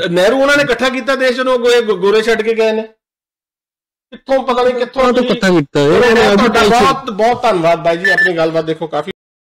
ਨਹਿਰੂ ਉਹਨਾਂ ਨੇ ਇਕੱਠਾ ਕੀਤਾ ਦੇਸ਼, ਜਦੋਂ ਗੋਰੇ ਛੱਡ ਕੇ ਗਏ ਨੇ। ਕਿੱਥੋਂ ਪਤਾ ਨਹੀਂ ਕਿੱਥੋਂ ਪਤਾ ਕੀਤਾ। ਬਹੁਤ ਬਹੁਤ ਧੰਨਵਾਦ ਬਾਈ ਜੀ, ਆਪਣੀ ਗੱਲਬਾਤ ਦੇਖੋ ਕਾਫੀ